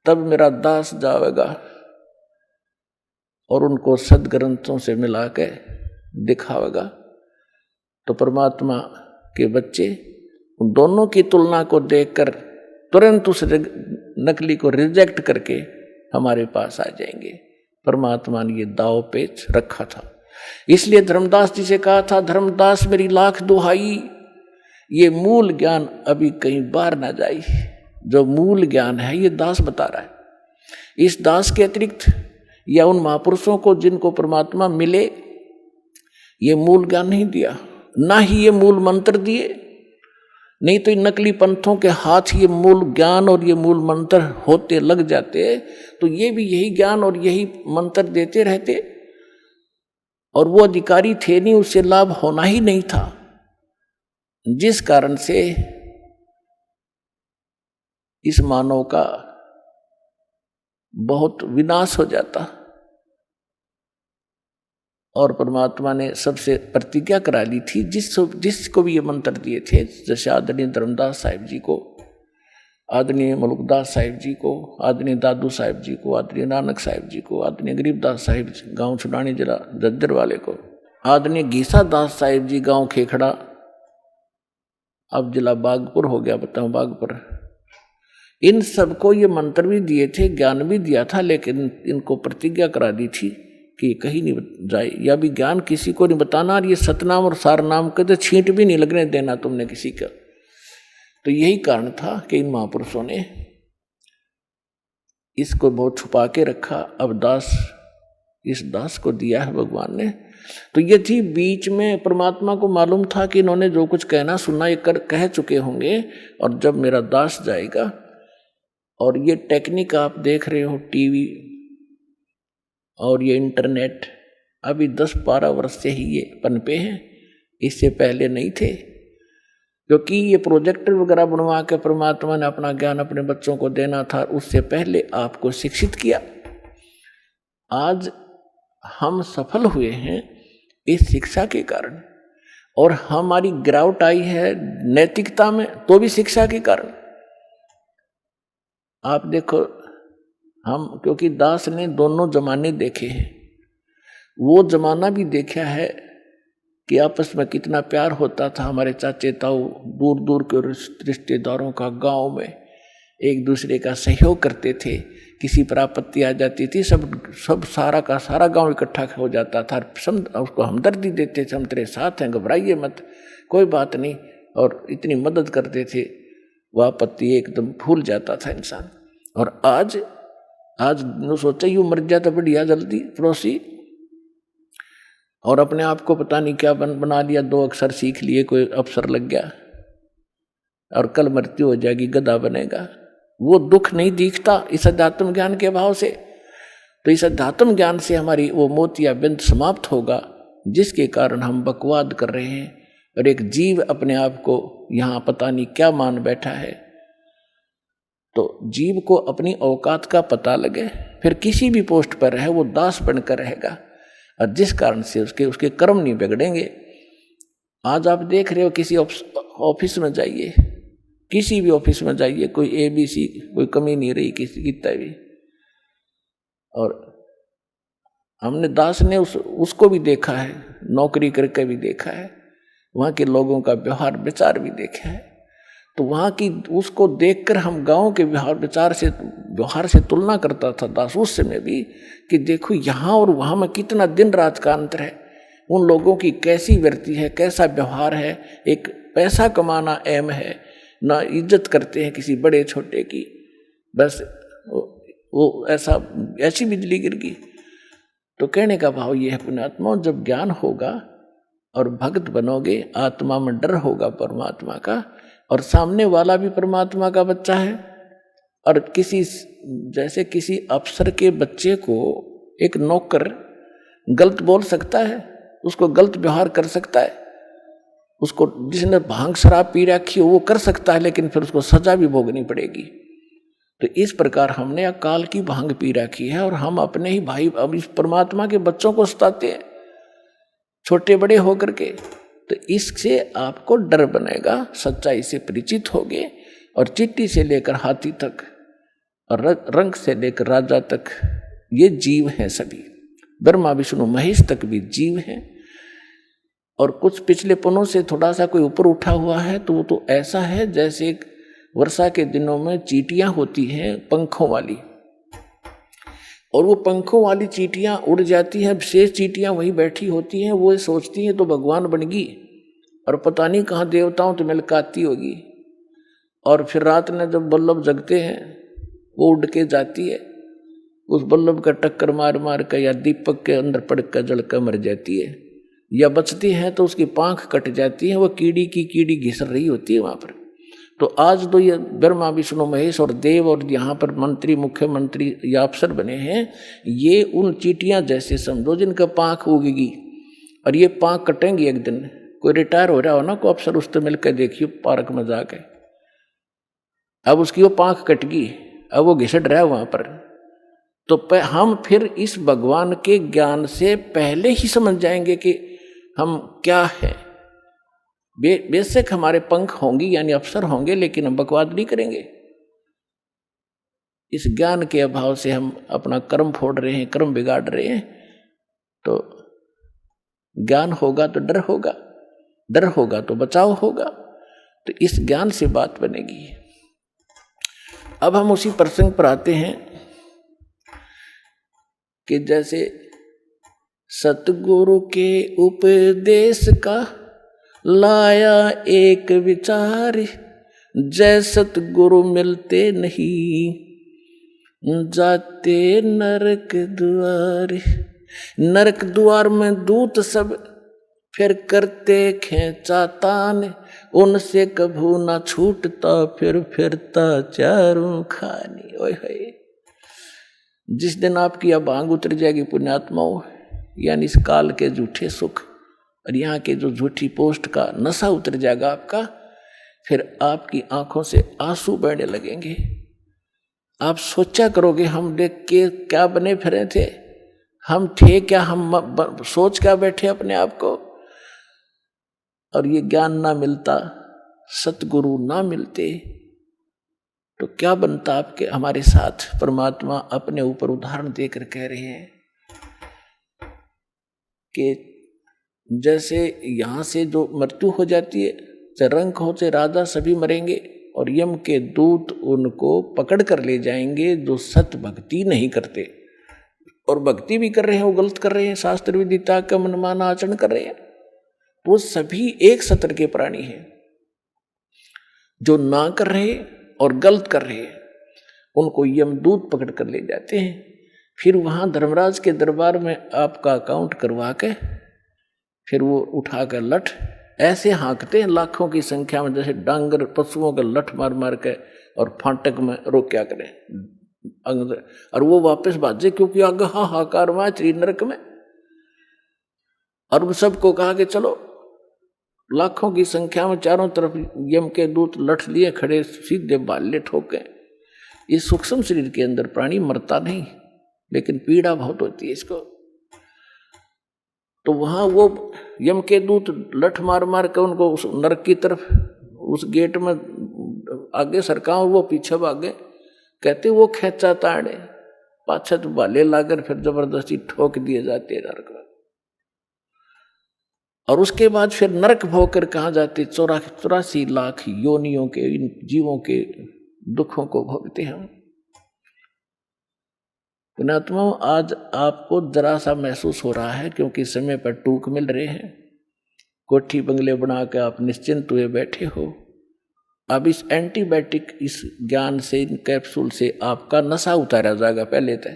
[SPEAKER 2] तब मेरा दास जाएगा और उनको सदग्रंथों से मिला के दिखावेगा। तो परमात्मा के बच्चे उन दोनों की तुलना को देखकर तुरंत उस नकली को रिजेक्ट करके हमारे पास आ जाएंगे। परमात्मा ने ये दाव पेच रखा था। इसलिए धर्मदास जी से कहा था, धर्मदास मेरी लाख दुहाई, ये मूल ज्ञान अभी कहीं बाहर ना जाए। जो मूल ज्ञान है ये दास बता रहा है। इस दास के अतिरिक्त या उन महापुरुषों को जिनको परमात्मा मिले ये मूल ज्ञान नहीं दिया, ना ही ये मूल मंत्र दिए। नहीं तो इन नकली पंथों के हाथ ये मूल ज्ञान और ये मूल मंत्र होते लग जाते तो ये भी यही ज्ञान और यही मंत्र देते रहते, और वो अधिकारी थे नहीं, उससे लाभ होना ही नहीं था। जिस कारण से इस मानव का बहुत विनाश हो जाता। और परमात्मा ने सबसे प्रतिज्ञा करा ली थी, जिसको भी ये मंत्र दिए थे, जैसे आदरणीय धर्मदास साहिब जी को, आदरणीय मलुकदास साहिब जी को, आदरणीय दादू साहिब जी को, आदरणीय नानक साहिब जी को, आदरणीय गरीबदास साहिब गांव छुड़ानी जिला जज्जर वाले को, आदरणीय गीसा दास साहिब जी गांव खेखड़ा, अब जिला बागपुर हो गया, बताऊं बागपुर। इन सबको ये मंत्र भी दिए थे, ज्ञान भी दिया था, लेकिन इनको प्रतिज्ञा करा दी थी कि कहीं नहीं जाए, या भी ज्ञान किसी को नहीं बताना, और ये सतनाम और सारनाम के तो छींट भी नहीं लगने देना तुमने किसी का। तो यही कारण था कि इन महापुरुषों ने इसको बहुत छुपा के रखा। अब इस दास को दिया है भगवान ने। तो ये थी, बीच में परमात्मा को मालूम था कि इन्होंने जो कुछ कहना सुनना ये कह चुके होंगे, और जब मेरा दास जाएगा, और ये टेक्निक आप देख रहे हो, टीवी और ये इंटरनेट अभी 10-12 वर्ष से ही ये पनपे हैं, इससे पहले नहीं थे। क्योंकि ये प्रोजेक्टर वगैरह बनवा के परमात्मा ने अपना ज्ञान अपने बच्चों को देना था, उससे पहले आपको शिक्षित किया। आज हम सफल हुए हैं इस शिक्षा के कारण, और हमारी गिरावट आई है नैतिकता में तो भी शिक्षा के कारण। आप देखो, हम क्योंकि दास ने दोनों जमाने देखे हैं, वो जमाना भी देखा है कि आपस में कितना प्यार होता था। हमारे चाचे ताऊ दूर दूर के रिश्तेदारों का गांव में एक दूसरे का सहयोग करते थे। किसी पर आपत्ति आ जाती थी, सब सारा का सारा गांव इकट्ठा हो जाता था, सब उसको हमदर्दी देते थे, हम तेरे साथ हैं, घबराइए मत, कोई बात नहीं, और इतनी मदद करते थे, वह आपत्ति एकदम भूल जाता था इंसान। और आज सोचा यूँ मर जाता बढ़िया जल्दी पड़ोसी, और अपने आप को पता नहीं क्या बना लिया, 2 अक्षर सीख लिए, कोई अफसर लग गया, और कल मृत्यु हो जाएगी, गधा बनेगा। वो दुख नहीं दिखता इस अध्यात्म ज्ञान के अभाव से। तो इस अध्यात्म ज्ञान से हमारी वो मोतिया बिंद समाप्त होगा, जिसके कारण हम बकवाद कर रहे हैं, और एक जीव अपने आप को यहाँ पता नहीं क्या मान बैठा है। तो जीव को अपनी औकात का पता लगे, फिर किसी भी पोस्ट पर रहे वो दास बनकर रहेगा, और जिस कारण से उसके कर्म नहीं बिगड़ेंगे। आज आप देख रहे हो, किसी ऑफिस में जाइए, किसी भी ऑफिस में जाइए, कोई ABC कोई कमी नहीं रही किसी की भी। और हमने दास ने उसको भी देखा है, नौकरी करके भी देखा है, वहाँ के लोगों का व्यवहार विचार भी देखा है। तो वहाँ की उसको देखकर हम गांव के व्यवहार से तुलना करता था दास उस समय भी, कि देखो यहाँ और वहाँ में कितना दिन रात का अंतर है। उन लोगों की कैसी वृत्ति है, कैसा व्यवहार है, एक पैसा कमाना एम है, ना इज्जत करते हैं किसी बड़े छोटे की, बस वो ऐसी बिजली गिर गई। तो कहने का भाव ये है, पुण्यात्मा, जब ज्ञान होगा और भक्त बनोगे, आत्मा में डर होगा परमात्मा का, और सामने वाला भी परमात्मा का बच्चा है। और जैसे किसी अफसर के बच्चे को एक नौकर गलत बोल सकता है, उसको गलत व्यवहार कर सकता है, उसको जिसने भांग शराब पी रखी हो वो कर सकता है, लेकिन फिर उसको सजा भी भोगनी पड़ेगी। तो इस प्रकार हमने अकाल की भांग पी रखी है, और हम अपने ही भाई अब इस परमात्मा के बच्चों को सताते हैं। छोटे बड़े होकर के। तो इससे आपको डर बनेगा, सच्चाई से परिचित होगे। और चींटी से लेकर हाथी तक और रंग से लेकर राजा तक ये जीव हैं सभी। ब्रह्मा विष्णु महेश तक भी जीव हैं। और कुछ पिछले पनों से थोड़ा सा कोई ऊपर उठा हुआ है तो वो तो ऐसा है जैसे वर्षा के दिनों में चींटियां होती हैं पंखों वाली, और वो पंखों वाली चींटियां उड़ जाती हैं, शेष चींटियां वहीं बैठी होती हैं। वो सोचती हैं तो भगवान बन गई और पता नहीं कहाँ देवताओं तो मिलकाती होगी। और फिर रात में जब बल्लभ जगते हैं वो उड़ के जाती है, उस बल्लभ का टक्कर मार मार कर या दीपक के अंदर पड़ कर जल कर मर जाती है, या बचती है तो उसकी पांख कट जाती है, वो कीड़ी की कीड़ी घिसर रही होती है वहाँ पर। तो आज तो ये ब्रह्मा विष्णु महेश और देव और यहाँ पर मंत्री मुख्यमंत्री या अफसर बने हैं, ये उन चींटियां जैसे समझो जिनका पांख उगेगी और ये पांख कटेंगी एक दिन। कोई रिटायर हो रहा हो ना, कोई अफसर उससे मिलकर देखिए पार्क में जाके, अब उसकी वो पांख कट गई, अब वो घिसट रहा है वहाँ पर। तो हम फिर इस भगवान के ज्ञान से पहले ही समझ जाएंगे कि हम क्या है। बेशक हमारे पंख होंगे यानी अफसर होंगे, लेकिन हम बकवाद नहीं करेंगे। इस ज्ञान के अभाव से हम अपना कर्म फोड़ रहे हैं, कर्म बिगाड़ रहे हैं। तो ज्ञान होगा तो डर होगा, डर होगा तो बचाव होगा। तो इस ज्ञान से बात बनेगी। अब हम उसी प्रसंग पर आते हैं कि जैसे सतगुरु के उपदेश का लाया एक विचार, जय सतगुरु मिलते नहीं जाते नरक द्वार। नरक द्वार में दूत सब फिर करते खेचातान, उनसे कभू ना छूटता फिर फिरता चारों खानी। ओए होए, जिस दिन आपकी अब आंग उतर जाएगी पुण्यात्माओं, यानी इस काल के झूठे सुख और यहाँ के जो झूठी पोस्ट का नशा उतर जाएगा आपका, फिर आपकी आंखों से आंसू बहने लगेंगे। आप सोचा करोगे हम देख के क्या बने फिरे थे, हम थे क्या, हम सोच क्या बैठे अपने आप को। और ये ज्ञान ना मिलता, सतगुरु ना मिलते तो क्या बनता आपके हमारे साथ। परमात्मा अपने ऊपर उदाहरण देकर कह रहे हैं कि जैसे यहाँ से जो मृत्यु हो जाती है, चाहे रंक हो चाहे राजा, सभी मरेंगे और यम के दूत उनको पकड़ कर ले जाएंगे जो सत भक्ति नहीं करते। और भक्ति भी कर रहे हैं वो गलत कर रहे हैं, शास्त्र विदिता का मनमाना आचरण कर रहे हैं। तो वो सभी एक सत्र के प्राणी हैं। जो ना कर रहे और गलत कर रहे हैं उनको यमदूत पकड़ कर ले जाते हैं। फिर वहाँ धर्मराज के दरबार में आपका अकाउंट करवा के फिर वो उठाकर लठ ऐसे हाँकते हैं लाखों की संख्या में, जैसे डांगर पशुओं का लठ मार मार के, और फाटक में रोक क्या करें अंदर, और वो वापस भाजे क्योंकि आगे हाहाकार हुआ त्रि नरक में। और उन सबको कहा कि चलो, लाखों की संख्या में चारों तरफ यम के दूत लठ लिए खड़े, सीधे बाले ठोके। इस सूक्ष्म शरीर के अंदर प्राणी मरता नहीं, लेकिन पीड़ा बहुत होती है इसको। तो वहां वो यम के दूत लठ मार मार के उनको उस नरक की तरफ, उस गेट में आगे सरकाओ, वो पीछे भागे। कहते वो खेचा ताड़े पाछे तो बाले लाकर फिर जबरदस्ती ठोक दिए जाते नरक में। और उसके बाद फिर नरक भोग कर कहाँ जाते, 84 लाख योनियों के इन जीवों के दुखों को भोगते हैं। पुण्यात्मा, आज आपको जरा सा महसूस हो रहा है क्योंकि समय पर टूक मिल रहे हैं। कोठी बंगले बना के आप निश्चिंत हुए बैठे हो। अब इस एंटीबायोटिक, इस ज्ञान से, इन कैप्सूल से आपका नशा उतारा जाएगा। पहले तो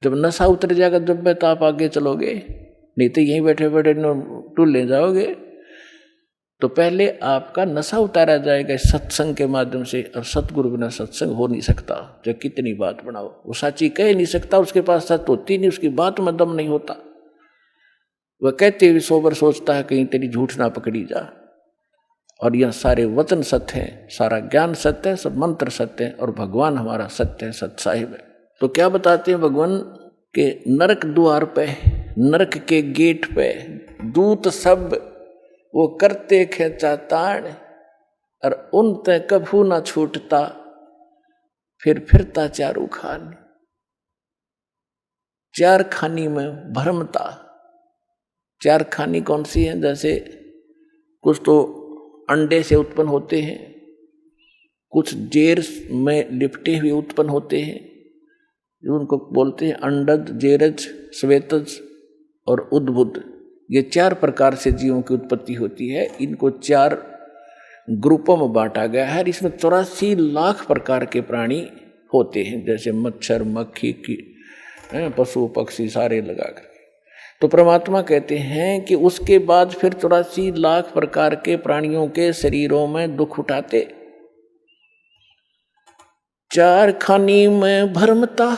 [SPEAKER 2] जब नशा उतर जाएगा जब तो आप आगे चलोगे, नहीं तो यहीं बैठे बैठे टूल ले जाओगे। तो पहले आपका नशा उतारा जाएगा इस सत्संग के माध्यम से। और सतगुरु बिना सत्संग हो नहीं सकता। जो कितनी बात बनाओ, वो साची कह नहीं सकता, उसके पास सत्य होती नहीं, उसकी बात में दम नहीं होता। वह कहते हुए सोबर सोचता है कहीं तेरी झूठ ना पकड़ी जा। और यह सारे वचन सत्य हैं, सारा ज्ञान सत्य है, सब मंत्र सत्य है, और भगवान हमारा सत्य है, सत साहिब है। तो क्या बताते हैं भगवान के नरक द्वार पे, नरक के गेट पे दूत सब वो करते खेचा ताण, और उन ते कभू ना छूटता, फिर फिरता चारू खान। चार खानी में भरमता। चार खानी कौन सी है? जैसे कुछ तो अंडे से उत्पन्न होते हैं, कुछ जेर में लिपटे हुए उत्पन्न होते हैं, उनको बोलते हैं अंडज, जेरज, श्वेतज और उद्भुत। ये चार प्रकार से जीवों की उत्पत्ति होती है। इनको चार ग्रुपों में बांटा गया है। इसमें 84 लाख प्रकार के प्राणी होते हैं, जैसे मच्छर, मक्खी, की पशु पक्षी सारे लगाकर। तो परमात्मा कहते हैं कि उसके बाद फिर 84 लाख प्रकार के प्राणियों के शरीरों में दुख उठाते। चार खानी में भरमता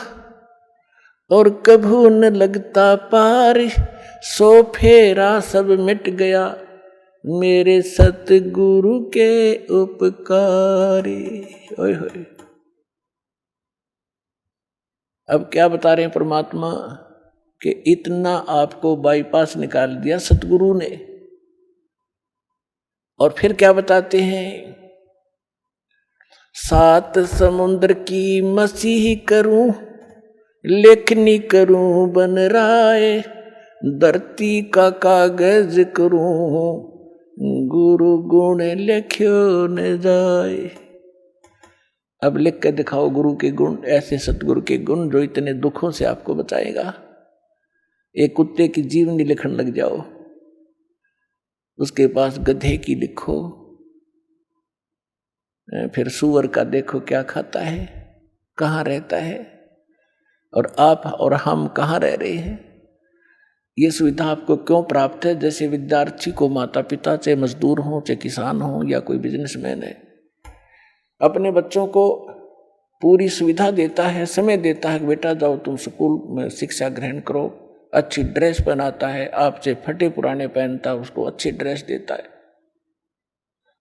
[SPEAKER 2] और कभू न लगता पार, सो फेरा सब मिट गया मेरे सतगुरु के उपकारी। ओए होए। अब क्या बता रहे हैं परमात्मा कि इतना आपको बाईपास निकाल दिया सतगुरु ने। और फिर क्या बताते हैं? 7 समुद्र की मसीह करूं, लेखनी करूं बन राय, धरती का कागज करूं, गुरु गुण लिख्यो न जाए। अब लिख के दिखाओ गुरु के गुण, ऐसे सतगुरु के गुण जो इतने दुखों से आपको बचाएगा। एक कुत्ते की जीवनी लिखने लग जाओ, उसके पास गधे की लिखो, फिर सूअर का देखो क्या खाता है, कहाँ रहता है, और आप और हम कहाँ रह रहे हैं। ये सुविधा आपको क्यों प्राप्त है? जैसे विद्यार्थी को माता पिता, चाहे मजदूर हो, चाहे किसान हो, या कोई बिजनेसमैन है, अपने बच्चों को पूरी सुविधा देता है, समय देता है, बेटा जाओ तुम स्कूल में शिक्षा ग्रहण करो, अच्छी ड्रेस पहनाता है, आपसे फटे पुराने पहनता है, उसको अच्छी ड्रेस देता है।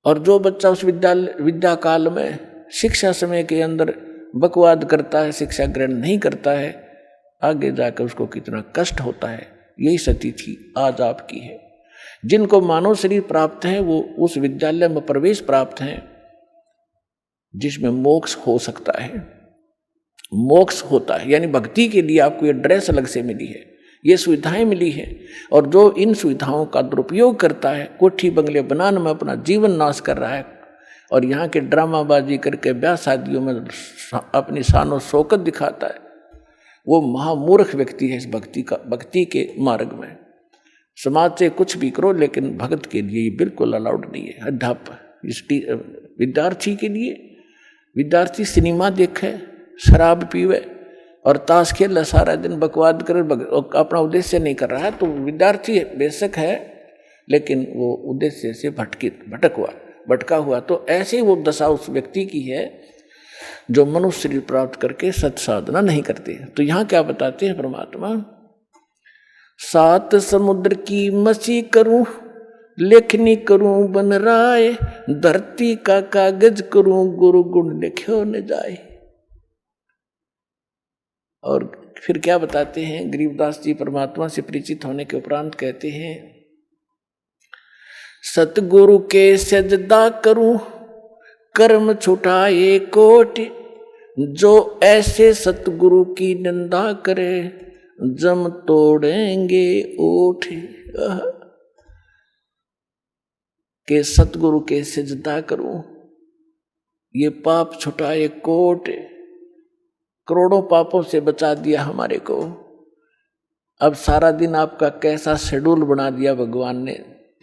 [SPEAKER 2] और जो बच्चा उस विद्या काल में शिक्षा समय के अंदर बकवाद करता है, शिक्षा ग्रहण नहीं करता है, आगे जाकर उसको कितना कष्ट होता है। यही स्थिति आज आपकी है। जिनको मानव शरीर प्राप्त है वो उस विद्यालय में प्रवेश प्राप्त है जिसमें मोक्ष हो सकता है, मोक्ष होता है। यानी भक्ति के लिए आपको ये ड्रेस अलग से मिली है, ये सुविधाएं मिली है। और जो इन सुविधाओं का दुरुपयोग करता है, कोठी बंगले बनाने में अपना जीवन नाश कर रहा है, और यहाँ के ड्रामाबाजी करके ब्याह शादियों में अपनी शान और शौकत दिखाता है, वो महामूर्ख व्यक्ति है इस भक्ति के मार्ग में। समाज से कुछ भी करो, लेकिन भगत के लिए ये बिल्कुल अलाउड नहीं है। अध्यापक इस विद्यार्थी के लिए, विद्यार्थी सिनेमा देखे, शराब पीवे और ताश खेले, सारा दिन बकवाद करे, अपना उद्देश्य नहीं कर रहा है, तो विद्यार्थी बेशक है लेकिन वो उद्देश्य से भटका हुआ। तो ऐसे ही वो दशा उस व्यक्ति की है जो मनुष्य शरीर प्राप्त करके सत साधना नहीं करते। तो यहाँ क्या बताते हैं परमात्मा? 7 समुद्र की मसी करूं, लेखनी करूं बन राय, धरती का कागज करूं, गुरु गुण लिख्यो न जाए। और फिर क्या बताते हैं? गरीबदास जी परमात्मा से परिचित होने के उपरांत कहते हैं, सतगुरु के सजदा करूं, कर्म छुटाए कोटि, जो ऐसे सतगुरु की निंदा करे, जम तोड़ेंगे ओठ। के सतगुरु के सजदा करूं, ये पाप छुटाए कोट, करोड़ों पापों से बचा दिया हमारे को। अब सारा दिन आपका कैसा शेड्यूल बना दिया भगवान ने।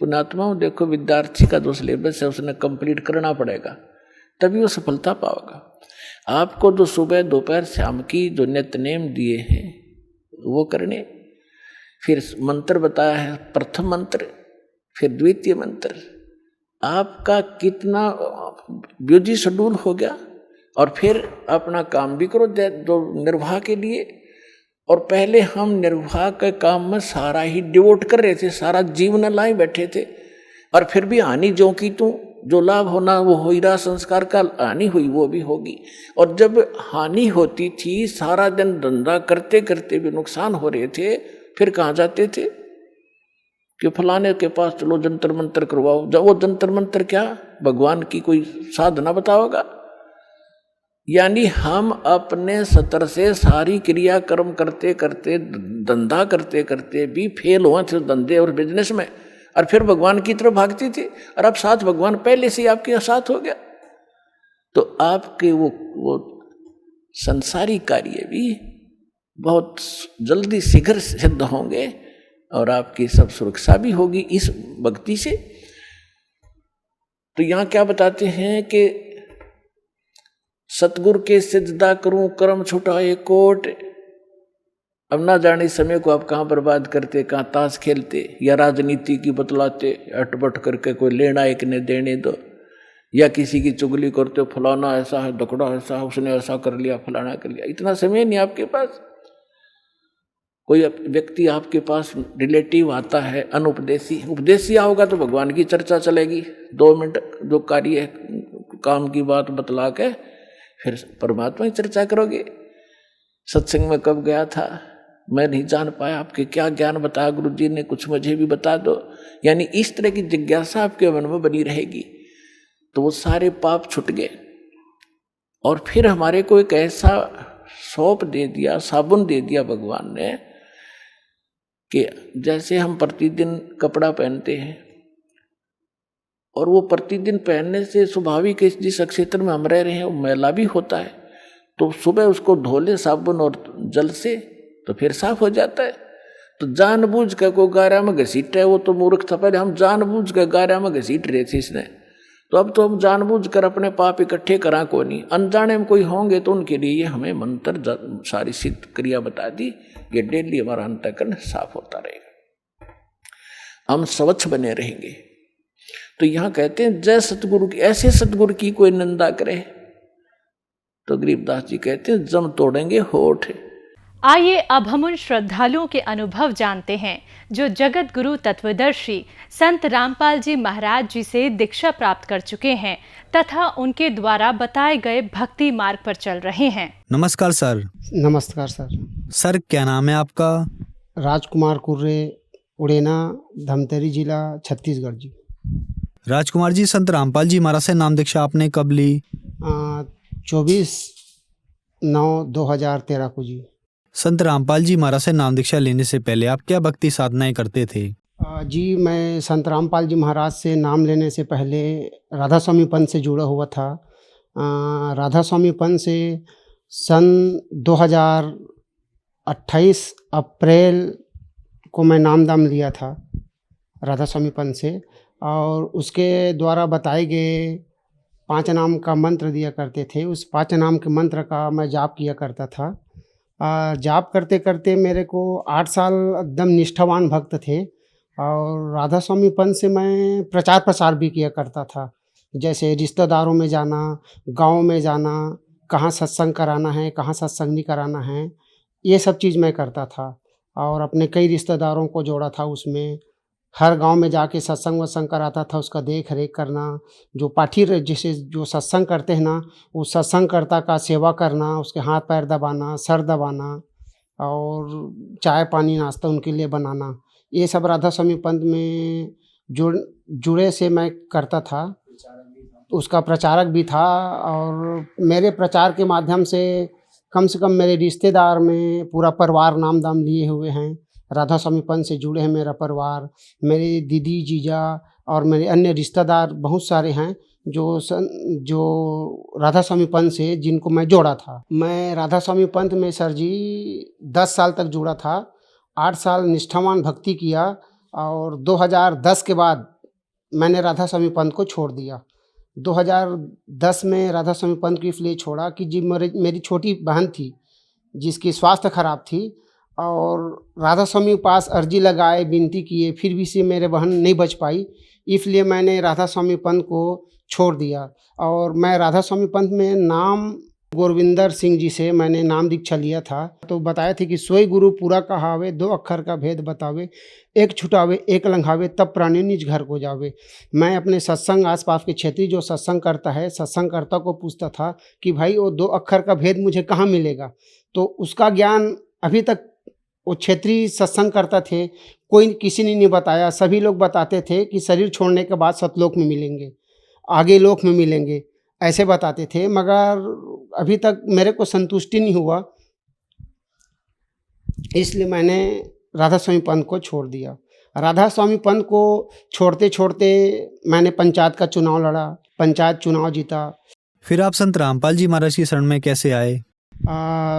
[SPEAKER 2] पुण्यात्माओं देखो, विद्यार्थी का जो सिलेबस है उसने कंप्लीट करना पड़ेगा, तभी वो सफलता पाएगा। आपको जो सुबह दोपहर शाम की जो नित्य नेम दिए हैं वो करने, फिर मंत्र बताया है, प्रथम मंत्र फिर द्वितीय मंत्र, आपका कितना बिजी शेड्यूल हो गया। और फिर अपना काम भी करो जो निर्वाह के लिए। और पहले हम निर्वाह के काम में सारा ही डिवोट कर रहे थे, सारा जीवन लाए बैठे थे, और फिर भी हानि जो की तू, जो लाभ होना वो हो ही रहा, संस्कार का हानि हुई वो भी होगी। और जब हानि होती थी, सारा दिन धंधा करते करते भी नुकसान हो रहे थे, फिर कहाँ जाते थे? कि फलाने के पास चलो जंतर मंतर करवाओ। जब वो जंतर मंतर क्या भगवान की कोई साधना बताओगा? यानी हम अपने स्तर से सारी क्रिया कर्म करते करते, धंधा करते करते भी फेल हुए थे धंधे और बिजनेस में, और फिर भगवान की तरफ भागती थी, और अब साथ भगवान पहले से आपके साथ हो गया। तो आपके वो संसारी कार्य भी बहुत जल्दी शीघ्र सिद्ध होंगे, और आपकी सब सुरक्षा भी होगी इस भक्ति से। तो यहां क्या बताते हैं कि सतगुरु के सिजदा करूं कर्म छुटाए कोट। अब ना जाने समय को आप कहाँ बर्बाद करते, कहाँ ताश खेलते, या राजनीति की बतलाते, अटपट करके कोई लेना एक ने देने दो, या किसी की चुगली करते हो, फलाना ऐसा है, दकड़ा ऐसा है, उसने ऐसा कर लिया, फलाना कर लिया। इतना समय नहीं आपके पास। कोई व्यक्ति आपके पास रिलेटिव आता है अनुपदेशी, उपदेशी आओगा तो भगवान की चर्चा चलेगी, 2 मिनट जो कार्य काम की बात बतला के फिर परमात्मा की चर्चा करोगे। सत्संग में कब गया था, मैं नहीं जान पाया, आपके क्या ज्ञान बताया गुरु जी ने, कुछ मुझे भी बता दो। यानी इस तरह की जिज्ञासा आपके मन में बनी रहेगी, तो वो सारे पाप छूट गए। और फिर हमारे को एक ऐसा सौंप दे दिया, साबुन दे दिया भगवान ने, कि जैसे हम प्रतिदिन कपड़ा पहनते हैं, और वो प्रतिदिन पहनने से स्वाभाविक जिस क्षेत्र में हम रह रहे हैं वो मैला भी होता है, तो सुबह उसको धो ले साबुन और जल से, तो फिर साफ हो जाता है। तो जानबूझ कर को गारा में घसीट है, वो तो मूर्ख था, पहले हम जानबूझ कर गारा में घसीट रहे थे इसने, तो अब तो हम जानबूझ कर अपने पाप इकट्ठे करा को नहीं। अनजाने में कोई होंगे तो उनके लिए हमें मंत्र सारी सिद्ध क्रिया बता दी, ये डेली हमारा अंतःकरण साफ होता रहेगा, हम स्वच्छ बने रहेंगे। तो यहां कहते हैं जय सतगुरु की, ऐसे सतगुरु की कोई निंदा करे तो गरीबदास जी कहते हैं जम तोड़ेंगे होठ।
[SPEAKER 3] आइए अब हम उन श्रद्धालुओं के अनुभव जानते हैं जो जगत गुरु तत्वदर्शी संत रामपाल जी महाराज जी से दीक्षा प्राप्त कर चुके हैं तथा उनके द्वारा बताए गए भक्ति मार्ग पर चल रहे हैं।
[SPEAKER 4] नमस्कार सर।
[SPEAKER 5] नमस्कार सर।
[SPEAKER 4] सर क्या नाम है आपका?
[SPEAKER 5] राजकुमार कुर्रे, उड़ेना, धमतरी जिला, छत्तीसगढ़ जी।
[SPEAKER 4] राजकुमार जी, संत रामपाल जी महाराज से नाम दीक्षा आपने कब ली?
[SPEAKER 5] 24/9/2013 को जी।
[SPEAKER 4] संत रामपाल जी महाराज से नाम दीक्षा लेने से पहले आप क्या भक्ति साधनाएं करते थे?
[SPEAKER 5] जी मैं संत रामपाल जी महाराज से नाम लेने से पहले राधा स्वामी पंथ से जुड़ा हुआ था। राधा स्वामी पंथ से सन 2028 अप्रैल को मैं नामदान लिया था राधा स्वामी पंथ से, और उसके द्वारा बताए गए 5 नाम का मंत्र दिया करते थे। उस 5 नाम के मंत्र का मैं जाप किया करता था। जाप करते करते मेरे को 8 साल एकदम निष्ठावान भक्त थे, और राधा स्वामी पंथ से मैं प्रचार प्रसार भी किया करता था, जैसे रिश्तेदारों में जाना, गांव में जाना, कहाँ सत्संग कराना है, कहाँ सत्संग नहीं कराना है, ये सब चीज़ मैं करता था। और अपने कई रिश्तेदारों को जोड़ा था उसमें। हर गांव में जाके सत्संग वत्संग कराता था, उसका देख रेख करना, जो पाठी जैसे जो सत्संग करते हैं ना, उस सत्संगकर्ता का सेवा करना, उसके हाथ पैर दबाना, सर दबाना, और चाय पानी नाश्ता उनके लिए बनाना, ये सब राधा स्वामी पंथ में जुड़े से मैं करता था। उसका प्रचारक भी था, और मेरे प्रचार के माध्यम से कम मेरे रिश्तेदार में पूरा परिवार नाम दाम लिए हुए हैं। राधा स्वामी पंथ से जुड़े हैं मेरा परिवार, मेरी दीदी, जीजा और मेरे अन्य रिश्तेदार बहुत सारे हैं जो राधा स्वामी पंथ से जिनको मैं जोड़ा था। मैं राधा स्वामी पंथ में सर जी 10 साल तक जुड़ा था। 8 साल निष्ठावान भक्ति किया, और 2010 के बाद मैंने राधा स्वामी पंथ को छोड़ दिया। 2010 में राधा स्वामी पंथ को इसलिए छोड़ा कि जी मेरी छोटी बहन थी जिसकी स्वास्थ्य खराब थी, और राधा स्वामी के पास अर्जी लगाए, विनती किए, फिर भी से मेरे बहन नहीं बच पाई, इसलिए मैंने राधा स्वामी पंथ को छोड़ दिया। और मैं राधा स्वामी पंथ में नाम गोरविंदर सिंह जी से मैंने नाम दीक्षा लिया था। तो बताए थे कि सोई गुरु पूरा कहावे, 2 अक्षर का भेद बतावे, एक छुटावे एक लंघावे, तब प्राणी निज घर को जावे। मैं अपने सत्संग आसपास के क्षेत्रीय जो सत्संग करता है, सत्संगकर्ता को पूछता था कि भाई वो 2 अक्षर का भेद मुझे कहाँ मिलेगा। तो उसका ज्ञान अभी तक वो क्षेत्रीय सत्संग करता थे, कोई किसी ने नहीं बताया। सभी लोग बताते थे कि शरीर छोड़ने के बाद सतलोक में मिलेंगे, आगे लोक में मिलेंगे, ऐसे बताते थे। मगर अभी तक मेरे को संतुष्टि नहीं हुआ, इसलिए मैंने राधा स्वामी पंथ को छोड़ दिया। राधा स्वामी पंथ को छोड़ते छोड़ते मैंने पंचायत का चुनाव लड़ा, पंचायत चुनाव जीता।
[SPEAKER 4] फिर आप संत रामपाल जी महाराज की शरण में कैसे आए?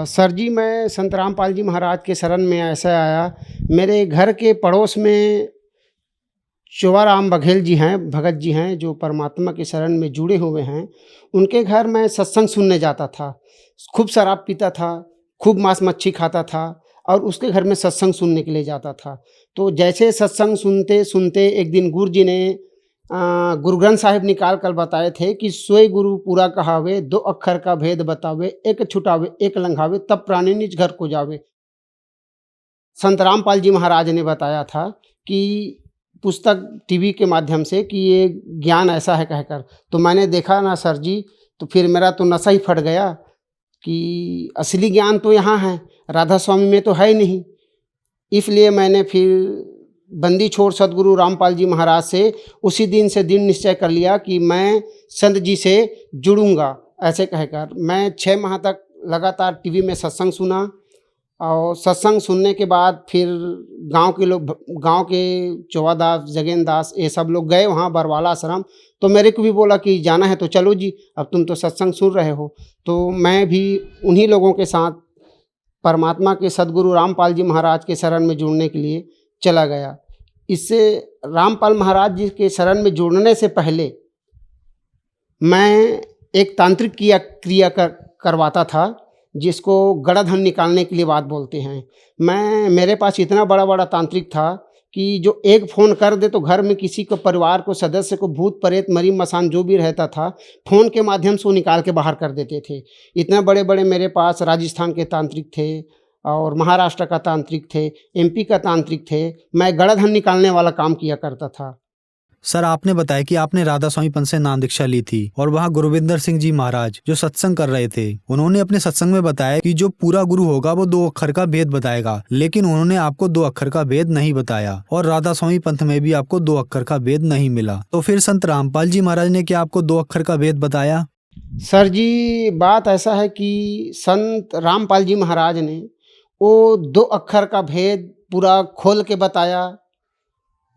[SPEAKER 5] सर जी, मैं संत रामपाल जी महाराज के शरण में ऐसे आया, मेरे घर के पड़ोस में चोवाराम बघेल जी हैं, भगत जी हैं, जो परमात्मा के शरण में जुड़े हुए हैं। उनके घर मैं सत्संग सुनने जाता था, खूब शराब पीता था, खूब मांस मच्छी खाता था और उसके घर में सत्संग सुनने के लिए जाता था। तो जैसे सत्संग सुनते सुनते एक दिन गुरु जी ने गुरु ग्रंथ साहिब निकाल कर बताए थे कि सोए गुरु पूरा कहावे, 2 अक्षर का भेद बतावे, एक छुटावे एक लंघावे, तब प्राणी निज घर को जावे। संत रामपाल जी महाराज ने बताया था कि पुस्तक टीवी के माध्यम से कि ये ज्ञान ऐसा है कहकर। तो मैंने देखा ना सर जी, तो फिर मेरा तो नशा ही फट गया कि असली ज्ञान तो यहाँ है, राधा स्वामी में तो है ही नहीं। इसलिए मैंने फिर बंदी छोड़ सदगुरु रामपाल जी महाराज से उसी दिन से दिन निश्चय कर लिया कि मैं संत जी से जुड़ूंगा। ऐसे कहकर मैं 6 माह तक लगातार टीवी में सत्संग सुना और सत्संग सुनने के बाद फिर गांव के लोग, गांव के चौवादास, जगेंद्र दास, ये सब लोग गए वहाँ बरवाला आश्रम। तो मेरे को भी बोला कि जाना है तो चलो जी, अब तुम तो सत्संग सुन रहे हो। तो मैं भी उन्हीं लोगों के साथ परमात्मा के सदगुरु रामपाल जी महाराज के शरण में जुड़ने के लिए चला गया। इससे रामपाल महाराज जी के शरण में जुड़ने से पहले मैं एक तांत्रिक क्रिया करवाता था, जिसको गड़ाधन निकालने के लिए बात बोलते हैं। मेरे पास इतना बड़ा बड़ा तांत्रिक था कि जो एक फ़ोन कर दे तो घर में किसी को, परिवार को, सदस्य को, भूत प्रेत मरी मसान जो भी रहता था, फ़ोन के माध्यम से वो निकाल के बाहर कर देते थे। इतने बड़े बड़े मेरे पास राजस्थान के तांत्रिक थे और महाराष्ट्र का तांत्रिक थे, एमपी का तांत्रिक थे। मैं गड़ाधन निकालने वाला काम किया करता था।
[SPEAKER 4] सर, आपने बताया कि आपने राधा स्वामी पंथ से नाम दीक्षा ली थी और वहाँ गुरविंदर सिंह जी महाराज जो सत्संग कर रहे थे, उन्होंने अपने सत्संग में बताया कि जो पूरा गुरु होगा वो 2 अक्षर का भेद बताएगा, लेकिन उन्होंने आपको 2 अक्षर का भेद नहीं बताया और राधा स्वामी पंथ में भी आपको 2 अक्षर का भेद नहीं मिला। तो फिर संत रामपाल जी महाराज ने क्या आपको 2 अक्षर का भेद बताया?
[SPEAKER 5] सर जी, बात ऐसा है कि संत रामपाल जी महाराज ने वो 2 अक्षर का भेद पूरा खोल के बताया,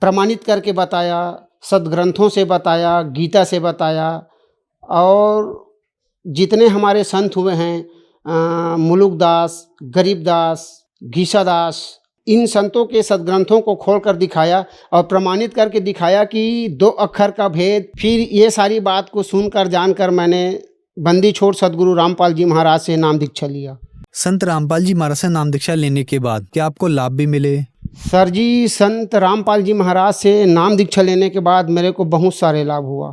[SPEAKER 5] प्रमाणित करके बताया, सदग्रंथों से बताया, गीता से बताया। और जितने हमारे संत हुए हैं, मुलुकदास, गरीबदास, घीसादास, इन संतों के सदग्रंथों को खोल कर दिखाया और प्रमाणित करके दिखाया कि 2 अक्षर का भेद। फिर ये सारी बात को सुनकर जानकर मैंने बंदी छोड़ सदगुरु रामपाल जी महाराज से नाम दीक्षा लिया।
[SPEAKER 4] संत रामपाल जी महाराज से नाम दीक्षा लेने के बाद क्या आपको लाभ भी मिले?
[SPEAKER 5] सर जी, संत रामपाल जी महाराज से नाम दीक्षा लेने के बाद मेरे को बहुत सारे लाभ हुआ।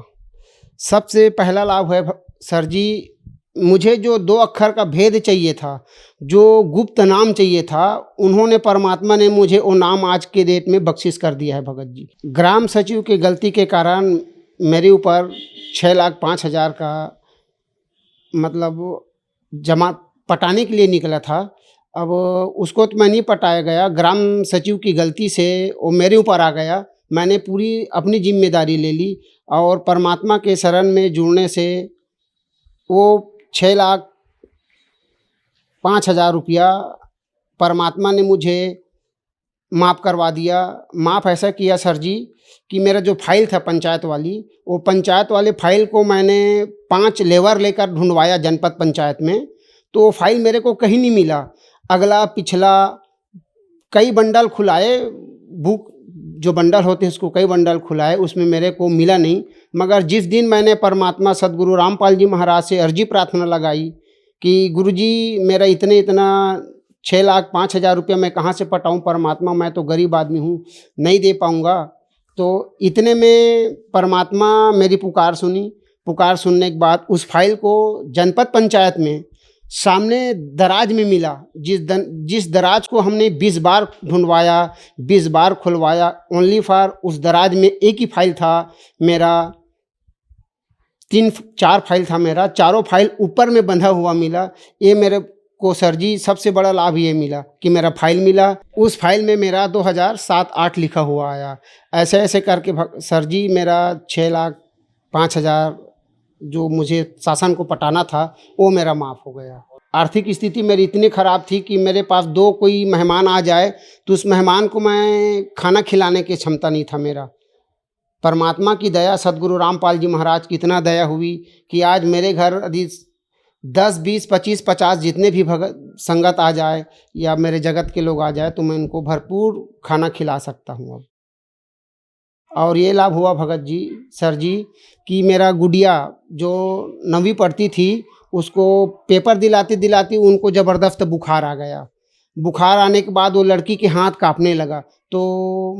[SPEAKER 5] सबसे पहला लाभ है सर जी, मुझे जो 2 अक्षर का भेद चाहिए था, जो गुप्त नाम चाहिए था, उन्होंने, परमात्मा ने मुझे वो नाम आज के डेट में बख्शिश कर दिया है भगत जी। ग्राम सचिव की गलती के कारण मेरे ऊपर 6,05,000 का मतलब जमा पटाने के लिए निकला था। अब उसको तो मैं नहीं पटाया गया, ग्राम सचिव की गलती से वो मेरे ऊपर आ गया। मैंने पूरी अपनी जिम्मेदारी ले ली और परमात्मा के शरण में जुड़ने से वो 6,05,000 रुपया परमात्मा ने मुझे माफ़ करवा दिया। माफ़ ऐसा किया सर जी कि मेरा जो फाइल था पंचायत वाली, वो पंचायत वाले फाइल को मैंने 5 लेबर लेकर ढूंढवाया जनपद पंचायत में, तो वो फाइल मेरे को कहीं नहीं मिला। अगला पिछला कई बंडल खुलाए, बुक जो बंडल होते हैं उसको कई बंडल खुलाए, उसमें मेरे को मिला नहीं। मगर जिस दिन मैंने परमात्मा सदगुरु रामपाल जी महाराज से अर्जी प्रार्थना लगाई कि गुरुजी मेरा इतना 6,05,000 रुपया मैं कहाँ से पटाऊँ, परमात्मा मैं तो गरीब आदमी हूँ, नहीं दे पाऊँगा। तो इतने में परमात्मा मेरी पुकार सुनी। पुकार सुनने के बाद उस फाइल को जनपद पंचायत में सामने दराज में मिला। जिस दराज को हमने 20 बार ढूंढवाया, 20 बार खुलवाया, ओनली फॉर उस दराज में एक ही फाइल था मेरा। 3-4 फाइल था मेरा, चारों फाइल ऊपर में बंधा हुआ मिला। ये मेरे को सर जी सबसे बड़ा लाभ ये मिला कि मेरा फाइल मिला। उस फाइल में मेरा 2007-8 लिखा हुआ आया। ऐसे ऐसे करके सर जी मेरा 6,05,000 जो मुझे शासन को पटाना था वो मेरा माफ़ हो गया। आर्थिक स्थिति मेरी इतनी ख़राब थी कि मेरे पास दो कोई मेहमान आ जाए तो उस मेहमान को मैं खाना खिलाने की क्षमता नहीं था मेरा। परमात्मा की दया, सदगुरु रामपाल जी महाराज की इतना दया हुई कि आज मेरे घर यदि 10, 20, 25, 50 जितने भी संगत आ जाए या मेरे जगत के लोग आ जाए तो मैं उनको भरपूर खाना खिला सकता हूँ अब। और ये लाभ हुआ भगत जी, सर जी, कि मेरा गुड़िया जो 9वीं पढ़ती थी उसको पेपर दिलाते दिलाते उनको ज़बरदस्त बुखार आ गया। बुखार आने के बाद वो लड़की के हाथ कांपने लगा। तो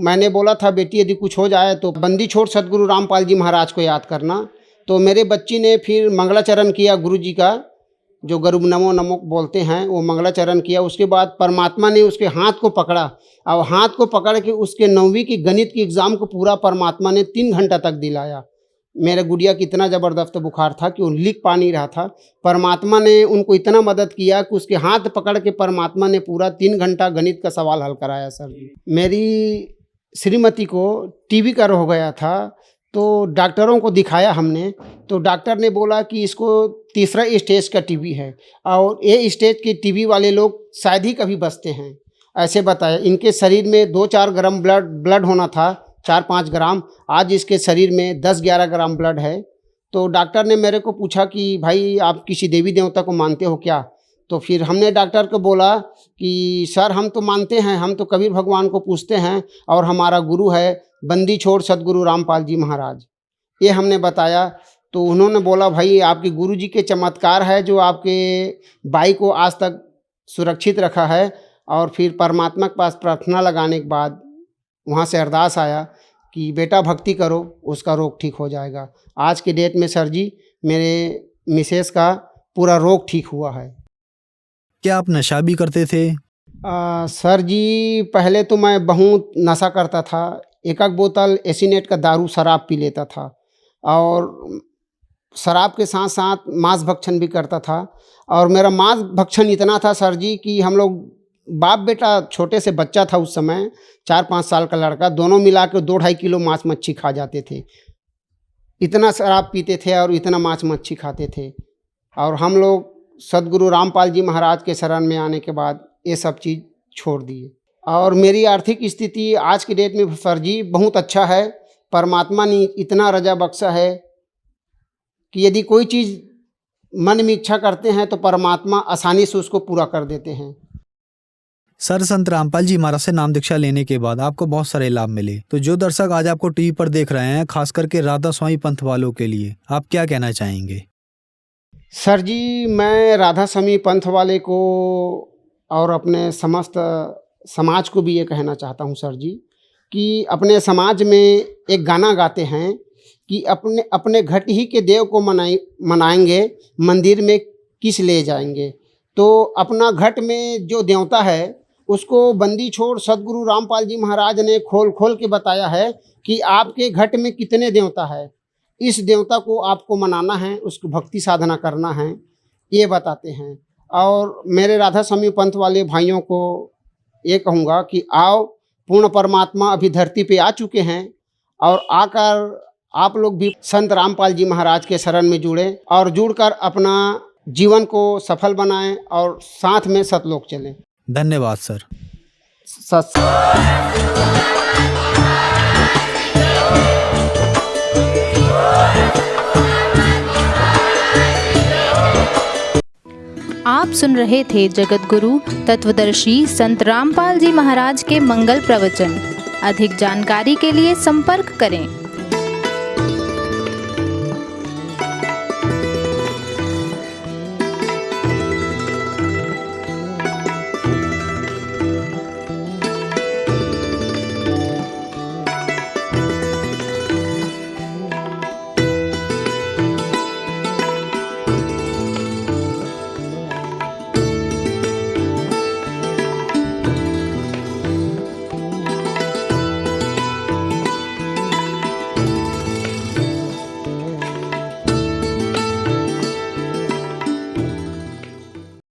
[SPEAKER 5] मैंने बोला था बेटी यदि कुछ हो जाए तो बंदी छोड़ सदगुरु रामपाल जी महाराज को याद करना। तो मेरे बच्ची ने फिर मंगलाचरण किया, गुरु जी का जो गरुड़ नमो नमो बोलते हैं वो मंगलाचरण किया। उसके बाद परमात्मा ने उसके हाथ को पकड़ा और हाथ को पकड़ के उसके 9वीं की गणित की एग्ज़ाम को पूरा परमात्मा ने 3 घंटा तक दिलाया। मेरे गुड़िया की इतना ज़बरदस्त बुखार था कि वो लिख पा नहीं रहा था। परमात्मा ने उनको इतना मदद किया कि उसके हाथ पकड़ के परमात्मा ने पूरा 3 घंटा गणित का सवाल हल कराया सर जी। मेरी श्रीमती को टीबी का हो गया था तो डॉक्टरों को दिखाया हमने, तो डॉक्टर ने बोला कि इसको 3रा स्टेज का टीबी है और ए स्टेज के टीबी वाले लोग शायद ही कभी बचते हैं, ऐसे बताया। इनके शरीर में 2-4 ग्राम ब्लड होना था, 4-5 ग्राम। आज इसके शरीर में 10-11 ग्राम ब्लड है। तो डॉक्टर ने मेरे को पूछा कि भाई आप किसी देवी देवता को मानते हो क्या? तो फिर हमने डॉक्टर को बोला कि सर हम तो मानते हैं, हम तो कबीर भगवान को पूछते हैं और हमारा गुरु है बंदी छोड़ सदगुरु रामपाल जी महाराज, ये हमने बताया। तो उन्होंने बोला भाई आपके गुरु जी के चमत्कार है जो आपके भाई को आज तक सुरक्षित रखा है। और फिर परमात्मा के पास प्रार्थना लगाने के बाद वहाँ से अरदास आया कि बेटा भक्ति करो, उसका रोग ठीक हो जाएगा। आज के डेट में सर जी मेरे मिसेस का पूरा रोग ठीक हुआ है।
[SPEAKER 4] क्या आप नशा भी करते थे?
[SPEAKER 5] सर जी पहले तो मैं बहुत नशा करता था। 1 बोतल एसिनेट का दारू शराब पी लेता था और शराब के साथ साथ मांस भक्षण भी करता था। और मेरा मांस भक्षण इतना था सर जी कि हम लोग बाप बेटा, छोटे से बच्चा था उस समय, 4-5 साल का लड़का, दोनों मिला के 2-2.5 किलो मांस मच्छी खा जाते थे। इतना शराब पीते थे और इतना मांस मच्छी खाते थे। और हम लोग सदगुरु रामपाल जी महाराज के शरण में आने के बाद ये सब चीज़ छोड़ दिए। और मेरी आर्थिक स्थिति आज की डेट में सर जी बहुत अच्छा है। परमात्मा ने इतना रजा बख्शा है कि यदि कोई चीज़ मन में इच्छा करते हैं तो परमात्मा आसानी से उसको पूरा कर देते हैं।
[SPEAKER 4] सर, संत रामपाल जी महाराज से नाम दीक्षा लेने के बाद आपको बहुत सारे लाभ मिले, तो जो दर्शक आज आपको टीवी पर देख रहे हैं, खास करके राधा स्वामी पंथ वालों के लिए आप क्या कहना चाहेंगे?
[SPEAKER 5] सर जी मैं राधा स्वामी पंथ वाले को और अपने समस्त समाज को भी ये कहना चाहता हूँ सर जी कि अपने समाज में एक गाना गाते हैं कि अपने अपने घट ही के देव को मनाएंगे, मंदिर में किस ले जाएंगे। तो अपना घट में जो देवता है उसको बंदी छोड़ सदगुरु रामपाल जी महाराज ने खोल खोल के बताया है कि आपके घट में कितने देवता है, इस देवता को आपको मनाना है, उसको भक्ति साधना करना है, ये बताते हैं। और मेरे राधा स्वामी पंथ वाले भाइयों को ये कहूँगा कि आओ, पूर्ण परमात्मा अभी धरती पे आ चुके हैं और आकर आप लोग भी संत रामपाल जी महाराज के शरण में जुड़ें और जुड़कर अपना जीवन को सफल बनाएं और साथ में सतलोक चलें।
[SPEAKER 4] धन्यवाद सर।
[SPEAKER 6] आप सुन रहे थे जगत गुरु तत्वदर्शी संत रामपाल जी महाराज के मंगल प्रवचन। अधिक जानकारी के लिए संपर्क करें।